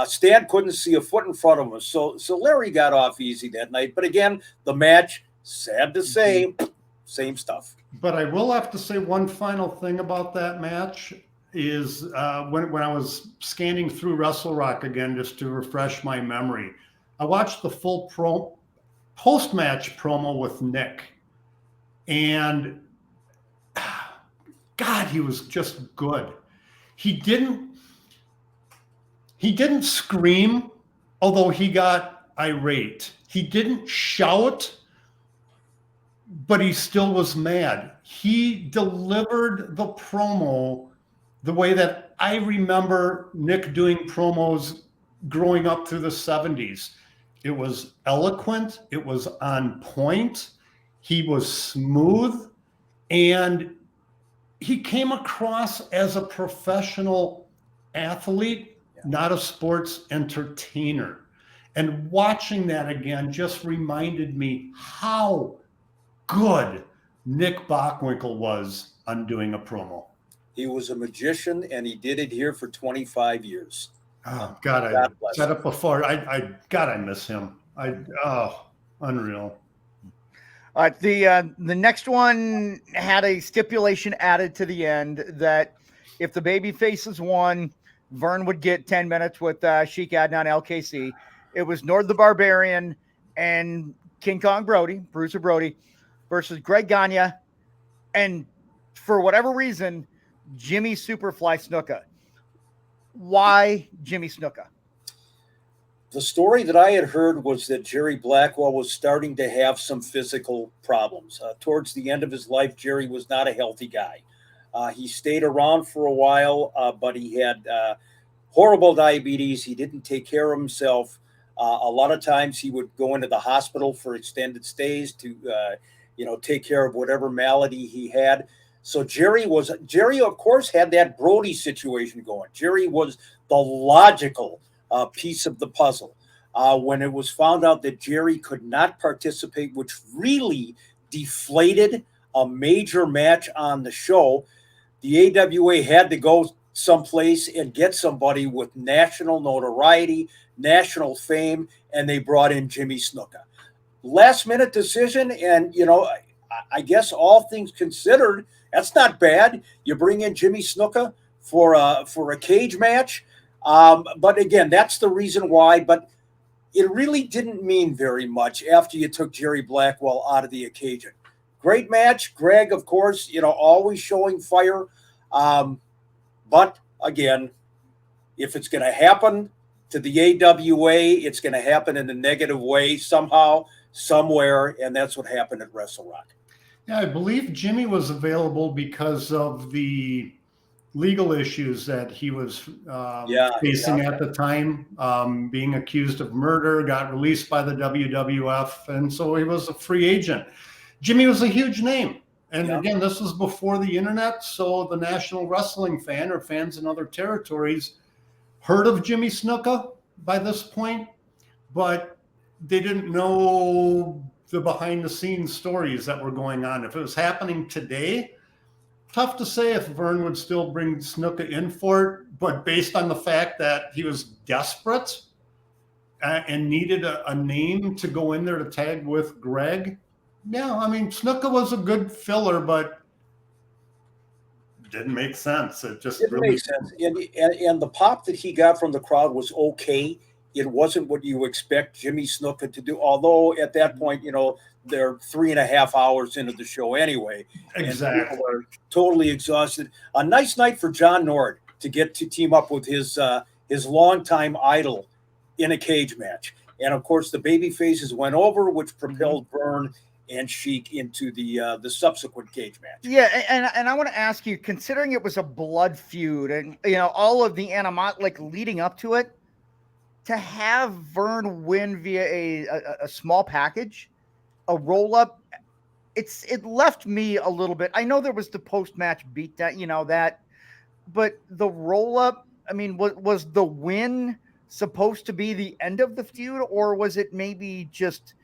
Stan couldn't see a foot in front of him. So Larry got off easy that night. But again, the match, sad to say, same stuff. But I will have to say one final thing about that match is when I was scanning through Wrestle Rock again, just to refresh my memory, I watched the full post-match promo with Nick. And God, he was just good. He didn't scream, although he got irate. He didn't shout, but he still was mad. He delivered the promo the way that I remember Nick doing promos growing up through the 70s. It was eloquent. It was on point. He was smooth. And he came across as a professional athlete, not a sports entertainer. And watching that again just reminded me how good Nick Bockwinkle was on doing a promo. He was a magician, and he did it here for 25 years. Oh, God, I said it before. I miss him. Unreal. The next one had a stipulation added to the end that if the baby faces won, Vern would get 10 minutes with Sheik Adnan LKC. It was Nord the Barbarian and King Kong Brody, Bruiser Brody, versus Greg Gagne, and for whatever reason, Jimmy Superfly Snuka. Why Jimmy Snuka? The story that I had heard was that Jerry Blackwell was starting to have some physical problems. Towards the end of his life, Jerry was not a healthy guy. He stayed around for a while, but he had horrible diabetes. He didn't take care of himself. A lot of times he would go into the hospital for extended stays to, take care of whatever malady he had. So Jerry, of course, had that Brody situation going. Jerry was the logical piece of the puzzle. When it was found out that Jerry could not participate, which really deflated a major match on the show, the AWA had to go someplace and get somebody with national notoriety, national fame, and they brought in Jimmy Snuka. Last minute decision, and I guess all things considered, that's not bad. You bring in Jimmy Snuka for a cage match. But again, that's the reason why. But it really didn't mean very much after you took Jerry Blackwell out of the occasion. Great match. Greg, of course, always showing fire. But again, if it's going to happen to the AWA, it's going to happen in a negative way somehow, somewhere. And that's what happened at Wrestle Rock. Yeah, I believe Jimmy was available because of the legal issues that he was facing at the time, being accused of murder, got released by the WWF, and so he was a free agent. Jimmy was a huge name. And again, this was before the internet, so the national wrestling fan or fans in other territories heard of Jimmy Snuka by this point, but they didn't know the behind-the-scenes stories that were going on. If it was happening today, tough to say if Vern would still bring Snuka in for it, but based on the fact that he was desperate, and needed a name to go in there to tag with Greg, yeah, I mean, Snuka was a good filler, but didn't make sense. It just Didn't really make sense. And the pop that he got from the crowd was okay. It wasn't what you expect Jimmy Snuka to do. Although at that point, they're 3.5 hours into the show anyway. Exactly. And people are totally exhausted. A nice night for John Nord to get to team up with his longtime idol in a cage match. And of course, the baby faces went over, which propelled Vern and Sheik into the subsequent cage match. Yeah, and I want to ask you, considering it was a blood feud and all of the animosity like leading up to it, to have Vern win via a small package, a roll up, it left me a little bit. I know there was the post match beatdown, that, but the roll up. I mean, was the win supposed to be the end of the feud, or was it maybe just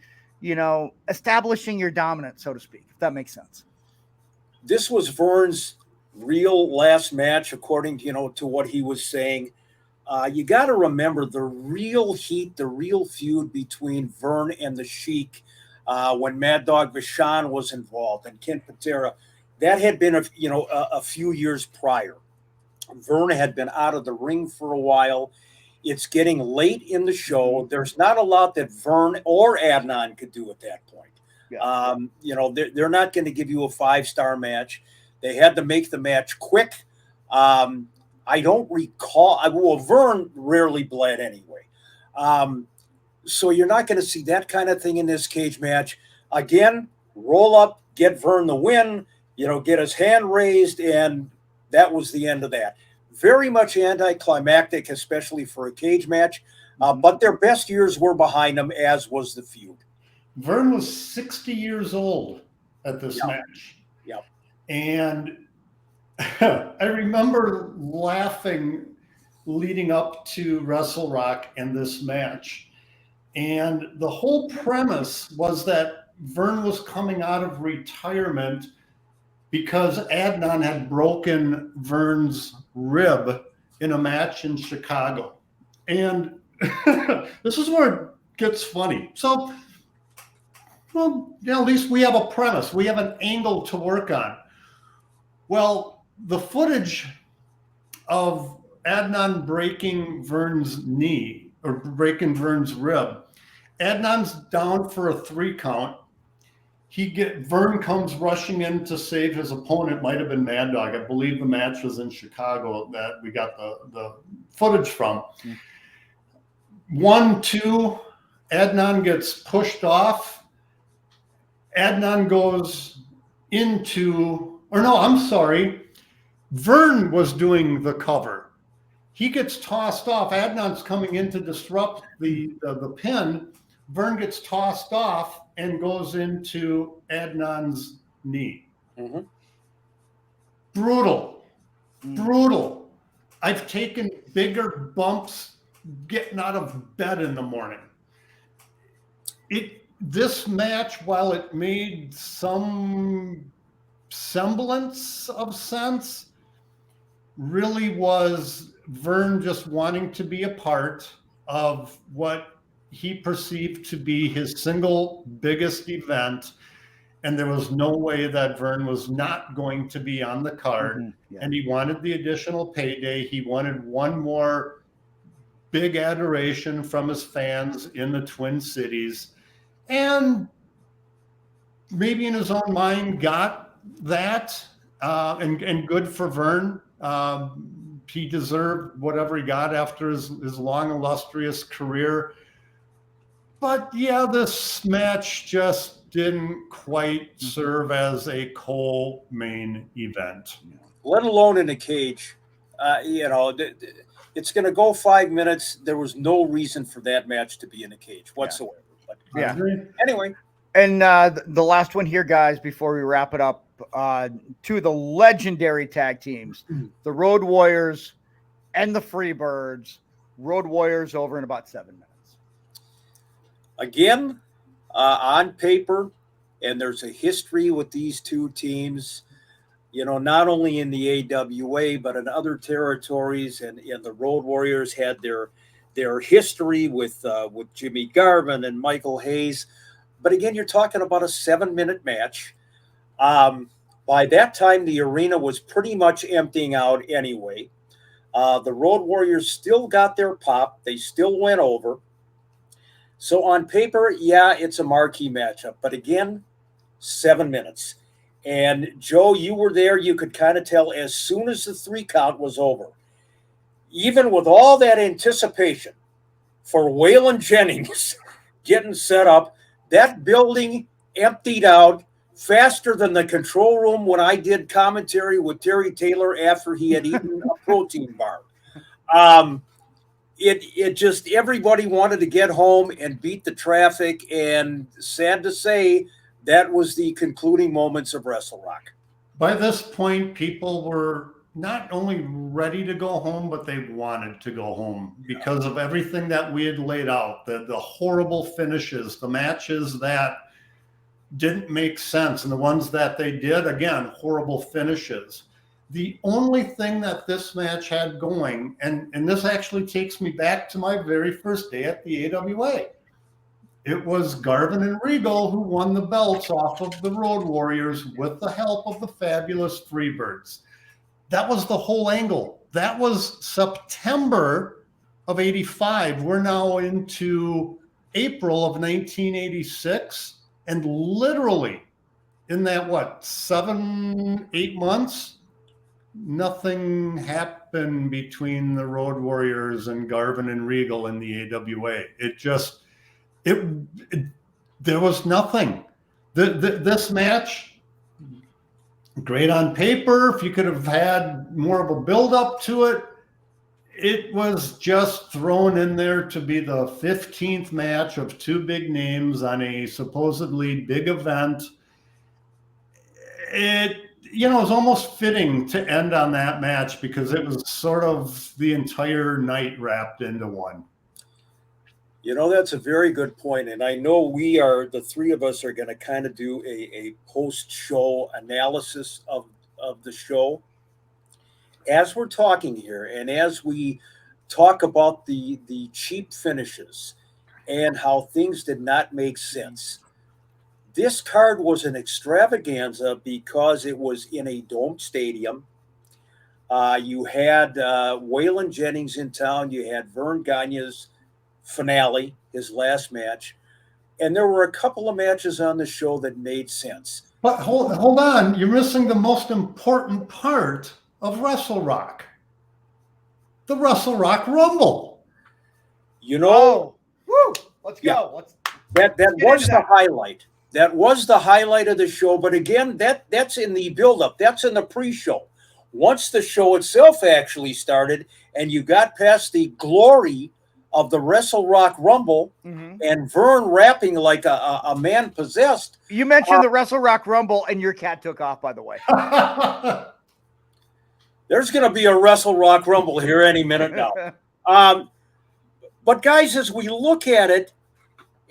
establishing your dominance, so to speak, if that makes sense? This was Vern's real last match, according to what he was saying. You got to remember the real heat, the real feud between Vern and the Sheik when Mad Dog Vachon was involved and Ken Patera. That had been a few years prior. Vern had been out of the ring for a while. It's getting late in the show. There's not a lot that Vern or Adnan could do at that point. Yeah. They're not going to give you a 5-star match. They had to make the match quick. I don't recall. Vern rarely bled anyway. So you're not going to see that kind of thing in this cage match. Again, roll up, get Vern the win, get his hand raised, and that was the end of that. Very much anticlimactic, especially for a cage match. But their best years were behind them, as was the feud. Vern was 60 years old at this match. Yep. And I remember laughing leading up to Wrestle Rock and this match. And the whole premise was that Vern was coming out of retirement because Adnan had broken Vern's rib in a match in Chicago. And this is where it gets funny. So, at least we have a premise. We have an angle to work on. Well, the footage of Adnan breaking Vern's knee or breaking Vern's rib, Adnan's down for a 3 count. Vern comes rushing in to save his opponent. Might have been Mad Dog. I believe the match was in Chicago that we got the footage from. 1, 2, Adnan gets pushed off. Adnan goes into, or no, I'm sorry. Vern was doing the cover. He gets tossed off. Adnan's coming in to disrupt the pin. Vern gets tossed off and goes into Adnan's knee. Mm-hmm. Brutal. I've taken bigger bumps getting out of bed in the morning. This match, while it made some semblance of sense, really was Vern just wanting to be a part of what he perceived to be his single biggest event, and there was no way that Vern was not going to be on the card. And he wanted the additional payday. He wanted one more big adoration from his fans in the Twin Cities, and maybe in his own mind got that, and good for Vern. He deserved whatever he got after his long, illustrious career. But yeah, this match just didn't quite serve as a co-main event. Let alone in a cage. It's going to go 5 minutes. There was no reason for that match to be in a cage whatsoever. Yeah. Anyway. And the last one here, guys, before we wrap it up, two of the legendary tag teams, the Road Warriors and the Freebirds. Road Warriors over in about 7 minutes. Again, on paper, and there's a history with these two teams, not only in the AWA, but in other territories. And the Road Warriors had their their history with Jimmy Garvin and Michael Hayes. But again, you're talking about a 7-minute match. By that time, the arena was pretty much emptying out anyway. The Road Warriors still got their pop. They still went over. So on paper, yeah, it's a marquee matchup. But again, 7 minutes. And Joe, you were there. You could kind of tell as soon as the 3 count was over, even with all that anticipation for Waylon Jennings getting set up, that building emptied out faster than the control room when I did commentary with Terry Taylor after he had eaten a protein bar. It just, everybody wanted to get home and beat the traffic. And sad to say, that was the concluding moments of Wrestle Rock. By this point, people were not only ready to go home, but they wanted to go home because of everything that we had laid out, the horrible finishes, the matches that didn't make sense, and the ones that they did, again, horrible finishes. The only thing that this match had going, and this actually takes me back to my very first day at the AWA. It was Garvin and Regal who won the belts off of the Road Warriors with the help of the fabulous Freebirds. That was the whole angle. That was September of 85. We're now into April of 1986. And literally in that, 7-8 months, nothing happened between the Road Warriors and Garvin and Regal in the AWA. There was nothing. This match, great on paper. If you could have had more of a build up to it, it was just thrown in there to be the 15th match of 2 big names on a supposedly big event. It was almost fitting to end on that match because it was sort of the entire night wrapped into one. That's a very good point. And I know the 3 of us are going to kind of do a post-show analysis of the show. As we're talking here, and as we talk about the cheap finishes and how things did not make sense, this card was an extravaganza because it was in a domed stadium. You had Waylon Jennings in town. You had Vern Gagne's finale, his last match. And there were a couple of matches on the show that made sense. But hold on. You're missing the most important part of Wrestle Rock. The Wrestle Rock Rumble. Woo! Let's go. That was the highlight. That was the highlight of the show. But again, that's in the build-up. That's in the pre-show. Once the show itself actually started and you got past the glory of the Wrestle Rock Rumble and Vern rapping like a man possessed. You mentioned the Wrestle Rock Rumble and your cat took off, by the way. There's going to be a Wrestle Rock Rumble here any minute now. But guys, as we look at it,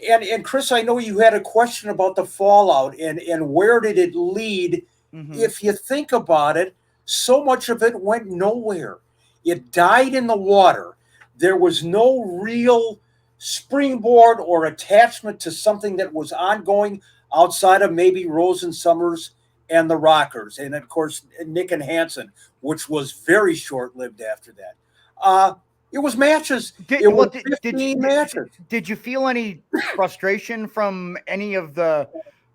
and Chris, I know you had a question about the fallout and where did it lead? If you think about it, so much of it went nowhere. It died in the water. There was no real springboard or attachment to something that was ongoing outside of maybe Rose and Summers and the Rockers. And of course, Nick and Hansen, which was very short-lived after that. It was matches. It was 15 matches. Did you feel any frustration from any of the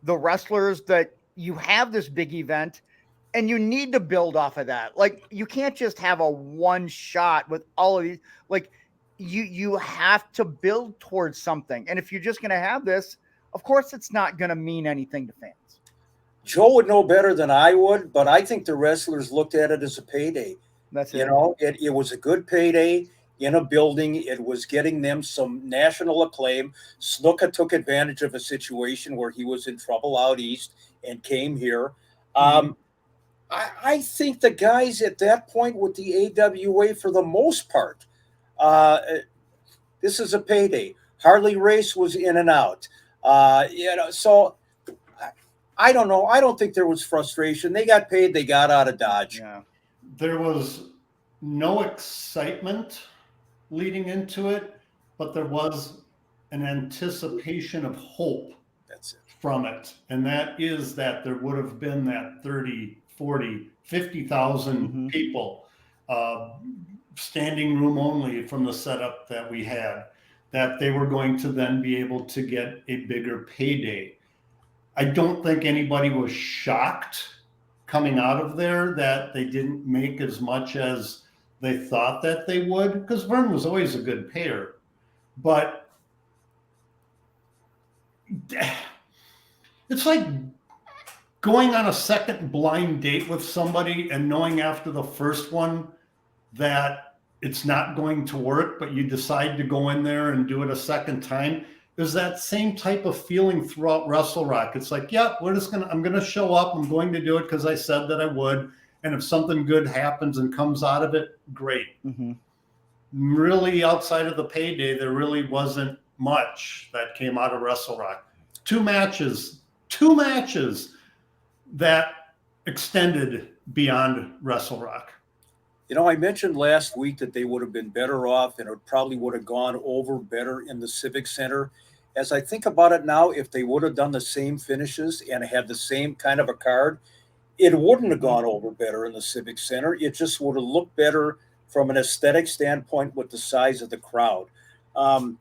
wrestlers that you have this big event and you need to build off of that? Like, you can't just have a one shot with all of these. Like, you have to build towards something. And if you're just going to have this, of course, it's not going to mean anything to fans. Joe would know better than I would, but I think the wrestlers looked at it as a payday. That's it. It was a good payday in a building. It was getting them some national acclaim. Snuka took advantage of a situation where he was in trouble out east and came here. I think the guys at that point with the AWA, for the most part, this is a payday. Harley Race was in and out. So I don't know. I don't think there was frustration. They got paid. They got out of Dodge. There was no excitement leading into it. but there was an anticipation of hope. That's it. From it. And that is that there would have been that 30, 40, 50,000 people, standing room only from the setup that we had, that they were going to then be able to get a bigger payday. I don't think anybody was shocked coming out of there that they didn't make as much as they thought that they would, because Vern was always a good payer. But it's like going on a second blind date with somebody and knowing after the first one that it's not going to work, but you decide to go in there and do it a second time. There's that same type of feeling throughout Wrestle Rock. It's like, yeah, I'm going to show up. I'm going to do it because I said that I would. And if something good happens and comes out of it, great. Really, outside of the payday, there really wasn't much that came out of Wrestle Rock. Two matches that extended beyond Wrestle Rock. You know, I mentioned last week that they would have been better off and it probably would have gone over better in the Civic Center. As I think about it now, if they would have done the same finishes and had the same kind of a card, it wouldn't have gone over better in the Civic Center. It just would have looked better from an aesthetic standpoint with the size of the crowd. A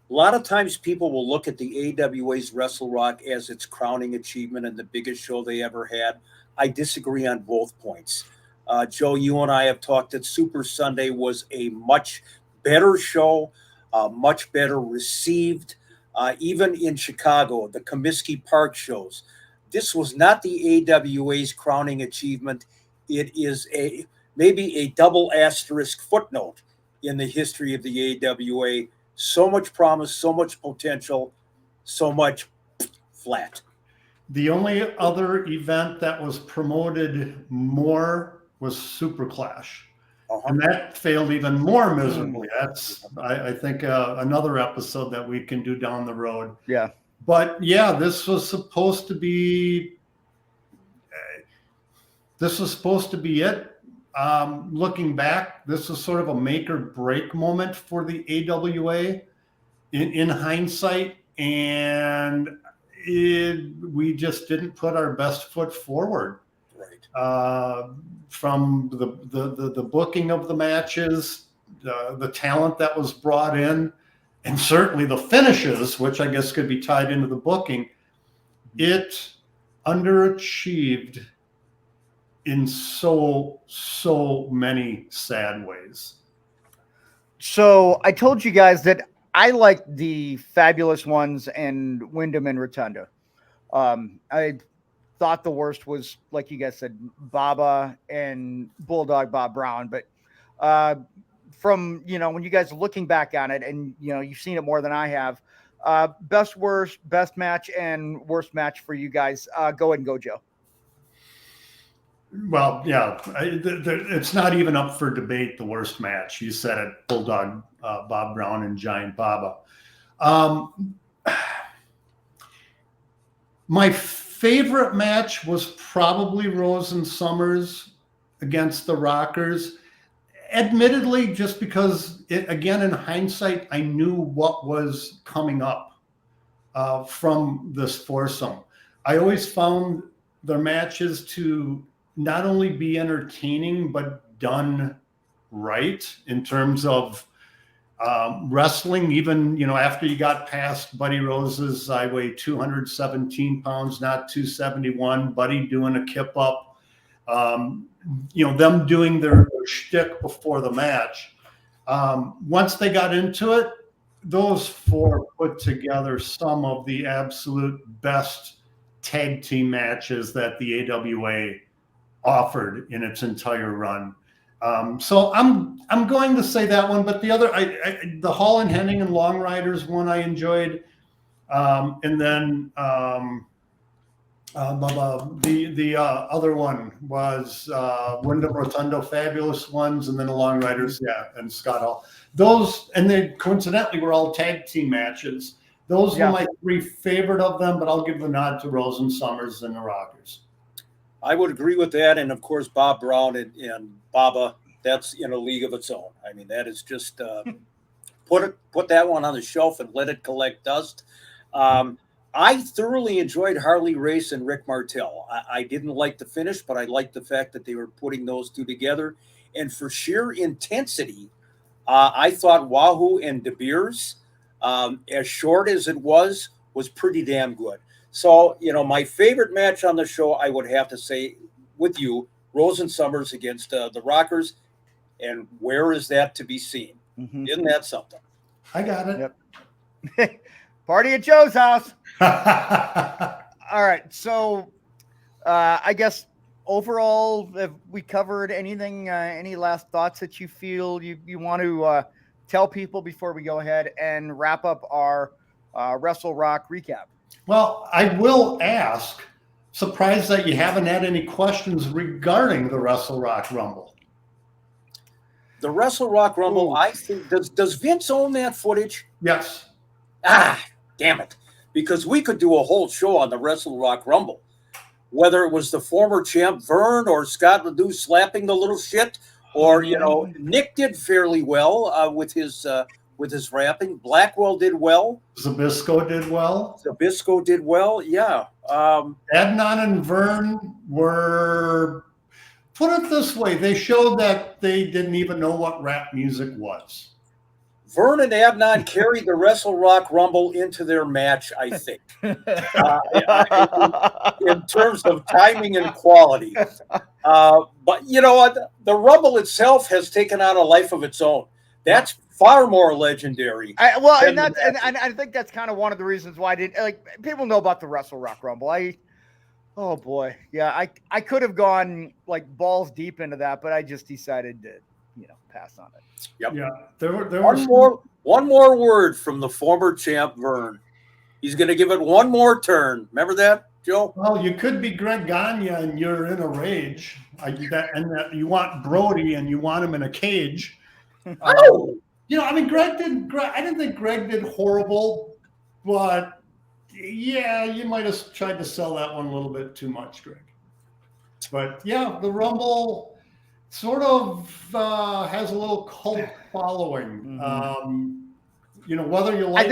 lot of times people will look at the AWA's Wrestle Rock as its crowning achievement and the biggest show they ever had. I disagree on both points. Joe, you and I have talked that Super Sunday was a much better show, much better received. Even in Chicago, the Comiskey Park shows. This was not the AWA's crowning achievement. It is maybe a double asterisk footnote in the history of the AWA. So much promise, so much potential, so much flat. The only other event that was promoted more was Super Clash. And that failed even more miserably. That's, I think, another episode that we can do down the road. Yeah. But yeah, this was supposed to be it. Looking back, this was sort of a make or break moment for the AWA in hindsight. And we just didn't put our best foot forward. Right. From the booking of the matches, the talent that was brought in, and certainly the finishes, which I guess could be tied into the booking, it underachieved in so many sad ways. So I told you guys that I liked the Fabulous Ones and Wyndham and Rotunda. I thought the worst was, like you guys said, Baba and Bulldog Bob Brown. But from, when you guys are looking back on it and, you've seen it more than I have, best, worst, best match and worst match for you guys. Go ahead and go, Joe. Well, yeah, it's not even up for debate, the worst match. You said it, Bulldog Bob Brown and Giant Baba. My favorite match was probably Rose and Summers against the Rockers. Admittedly, just because, again, in hindsight, I knew what was coming up from this foursome. I always found their matches to not only be entertaining, but done right in terms of wrestling. Even, after you got past Buddy Rose's, I weigh 217 pounds, not 271, Buddy doing a kip up, them doing their shtick before the match. Once they got into it, those four put together some of the absolute best tag team matches that the AWA offered in its entire run. So I'm going to say that one, but the other, the Hall and Hennig and Long Riders one I enjoyed, and then the other one was Wyndham Rotundo Fabulous Ones, and then the Long Riders, and Scott Hall. Those, and they coincidentally were all tag team matches. Those were my three favorite of them, but I'll give the nod to Rose and Summers and the Rockers. I would agree with that. And of course, Bob Brown and Baba, that's in a league of its own. I mean, that is just put that one on the shelf and let it collect dust. I thoroughly enjoyed Harley Race and Rick Martel. I didn't like the finish, but I liked the fact that they were putting those two together. And for sheer intensity, I thought Wahoo and DeBeers, as short as it was pretty damn good. So, my favorite match on the show, I would have to say with you, Rose and Summers against the Rockers. And where is that to be seen? Mm-hmm. Isn't that something? I got it. Yep. Party at Joe's house. All right. So I guess overall, have we covered anything, any last thoughts that you feel you want to tell people before we go ahead and wrap up our Wrestle Rock recap? Well, I will ask, surprised that you haven't had any questions regarding the Wrestle Rock Rumble. The Wrestle Rock Rumble, I think, does Vince own that footage? Yes. Damn it. Because we could do a whole show on the Wrestle Rock Rumble. Whether it was the former champ Vern or Scott Ledoux slapping the little shit, or, Nick did fairly well with his rapping. Blackwell did well. Zabisco did well. Yeah. Adnan and Vern were, put it this way, they showed that they didn't even know what rap music was. Vern and Adnan carried the Wrestle Rock Rumble into their match, I think, in terms of timing and quality. But you know what? The Rumble itself has taken on a life of its own. That's far more legendary. I think that's kind of one of the reasons why people know about the Wrestle Rock Rumble. Oh boy, yeah, I could have gone like balls deep into that, but I just decided to pass on it. Yep. Yeah. There one more word from the former champ Vern. He's going to give it one more turn. Remember that, Joe? Well, you could be Greg Gagne and you're in a rage. You want Brody and you want him in a cage. I didn't think Greg did horrible, but yeah, you might have tried to sell that one a little bit too much, Greg. But yeah, the Rumble sort of has a little cult following. Mm-hmm. Whether you like I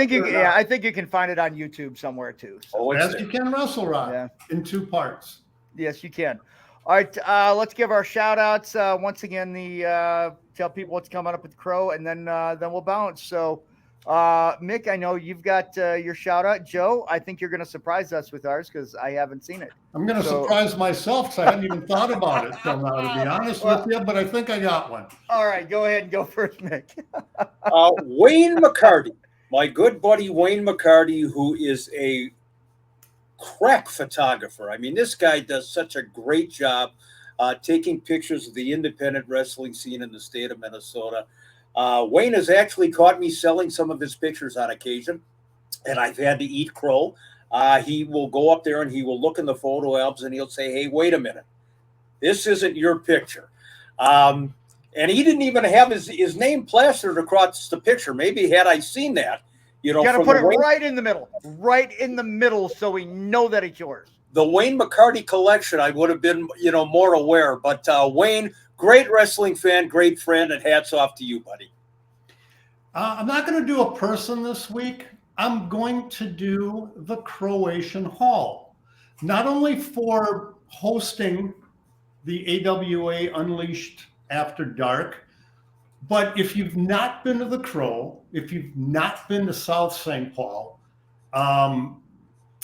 think you can find it on YouTube somewhere too. So. As you can Wrestle Rock in 2 parts. Yes, you can. All right, let's give our shout outs. Once again, tell people what's coming up with Crow, and then we'll bounce. So Mick, I know you've got your shout out. Joe, I think you're going to surprise us with ours because I haven't seen it. I'm going to surprise myself because I hadn't even thought about it till now, to be honest with you, but I think I got one. All right, go ahead and go first, Mick. Wayne McCarty, my good buddy Wayne McCarty, who is a crack photographer. I mean, this guy does such a great job taking pictures of the independent wrestling scene in the state of Minnesota. Wayne has actually caught me selling some of his pictures on occasion, and I've had to eat crow. He will go up there and he will look in the photo albums and he'll say, "Hey, wait a minute. This isn't your picture." And he didn't even have his name plastered across the picture. Maybe had I seen that, you got to put it right in the middle so we know that it's yours. The Wayne McCarty collection, I would have been, more aware. But Wayne, great wrestling fan, great friend, and hats off to you, buddy. I'm not going to do a person this week. I'm going to do the Croatian Hall, not only for hosting the AWA Unleashed After Dark, but if you've not been to the Crow, if you've not been to South St. Paul,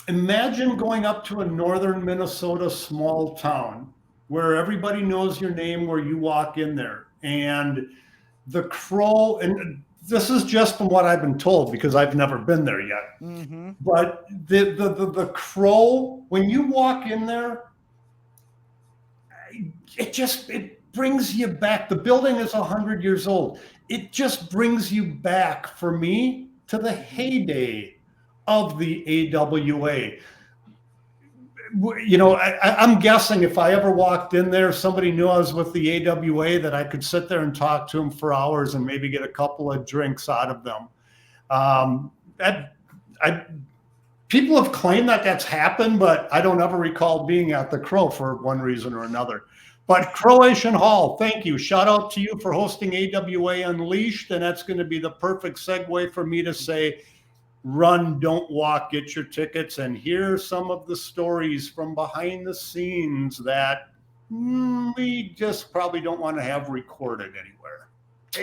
imagine going up to a northern Minnesota small town where everybody knows your name, where you walk in there. And the Crow, and this is just from what I've been told because I've never been there yet. Mm-hmm. But the Crow, when you walk in there, it brings you back. The building is 100 years old. It just brings you back, for me, to the heyday of the AWA. I'm guessing if I ever walked in there, somebody knew I was with the AWA, that I could sit there and talk to them for hours and maybe get a couple of drinks out of them. People have claimed that that's happened, but I don't ever recall being at the Crow for one reason or another. But Croatian Hall, thank you. Shout out to you for hosting AWA Unleashed. And that's going to be the perfect segue for me to say, run, don't walk, get your tickets, and hear some of the stories from behind the scenes that we just probably don't want to have recorded anywhere.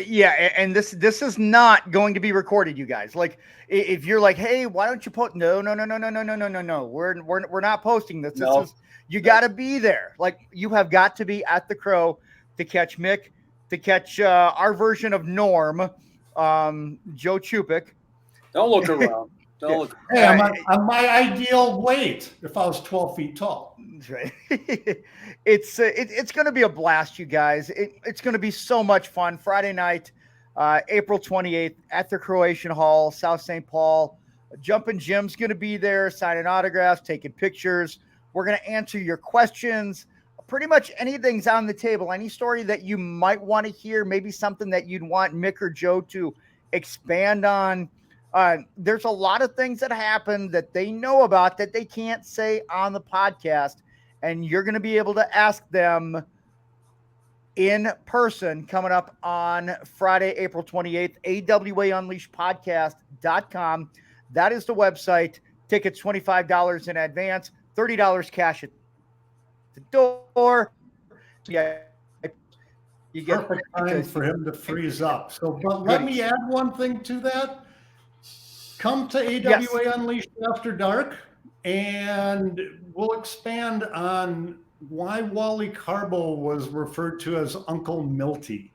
Yeah, and this is not going to be recorded, you guys. Like, if you're like, hey, why don't you post? No. We're not posting this. No. This is, you got to be there. Like, you have got to be at the Crow to catch Mick, to catch our version of Norm, Joe Chupik. Don't look around. Don't look. Hey, I'm my ideal weight if I was 12 feet tall. That's right. It's going to be a blast, you guys. It's going to be so much fun. Friday night, April 28th at the Croatian Hall, South St. Paul. Jumpin' Jim's going to be there, signing autographs, taking pictures. We're going to answer your questions. Pretty much anything's on the table. Any story that you might want to hear, maybe something that you'd want Mick or Joe to expand on. There's a lot of things that happen that they know about that they can't say on the podcast, and you're going to be able to ask them in person coming up on Friday, April 28th, awaunleashedpodcast.com. That is the website. Tickets $25 in advance, $30 cash at the door. Yeah, you get perfect time for him to freeze up. So, but let me add one thing to that. Come to AWA Unleashed After Dark, and we'll expand on why Wally Carbo was referred to as Uncle Milty.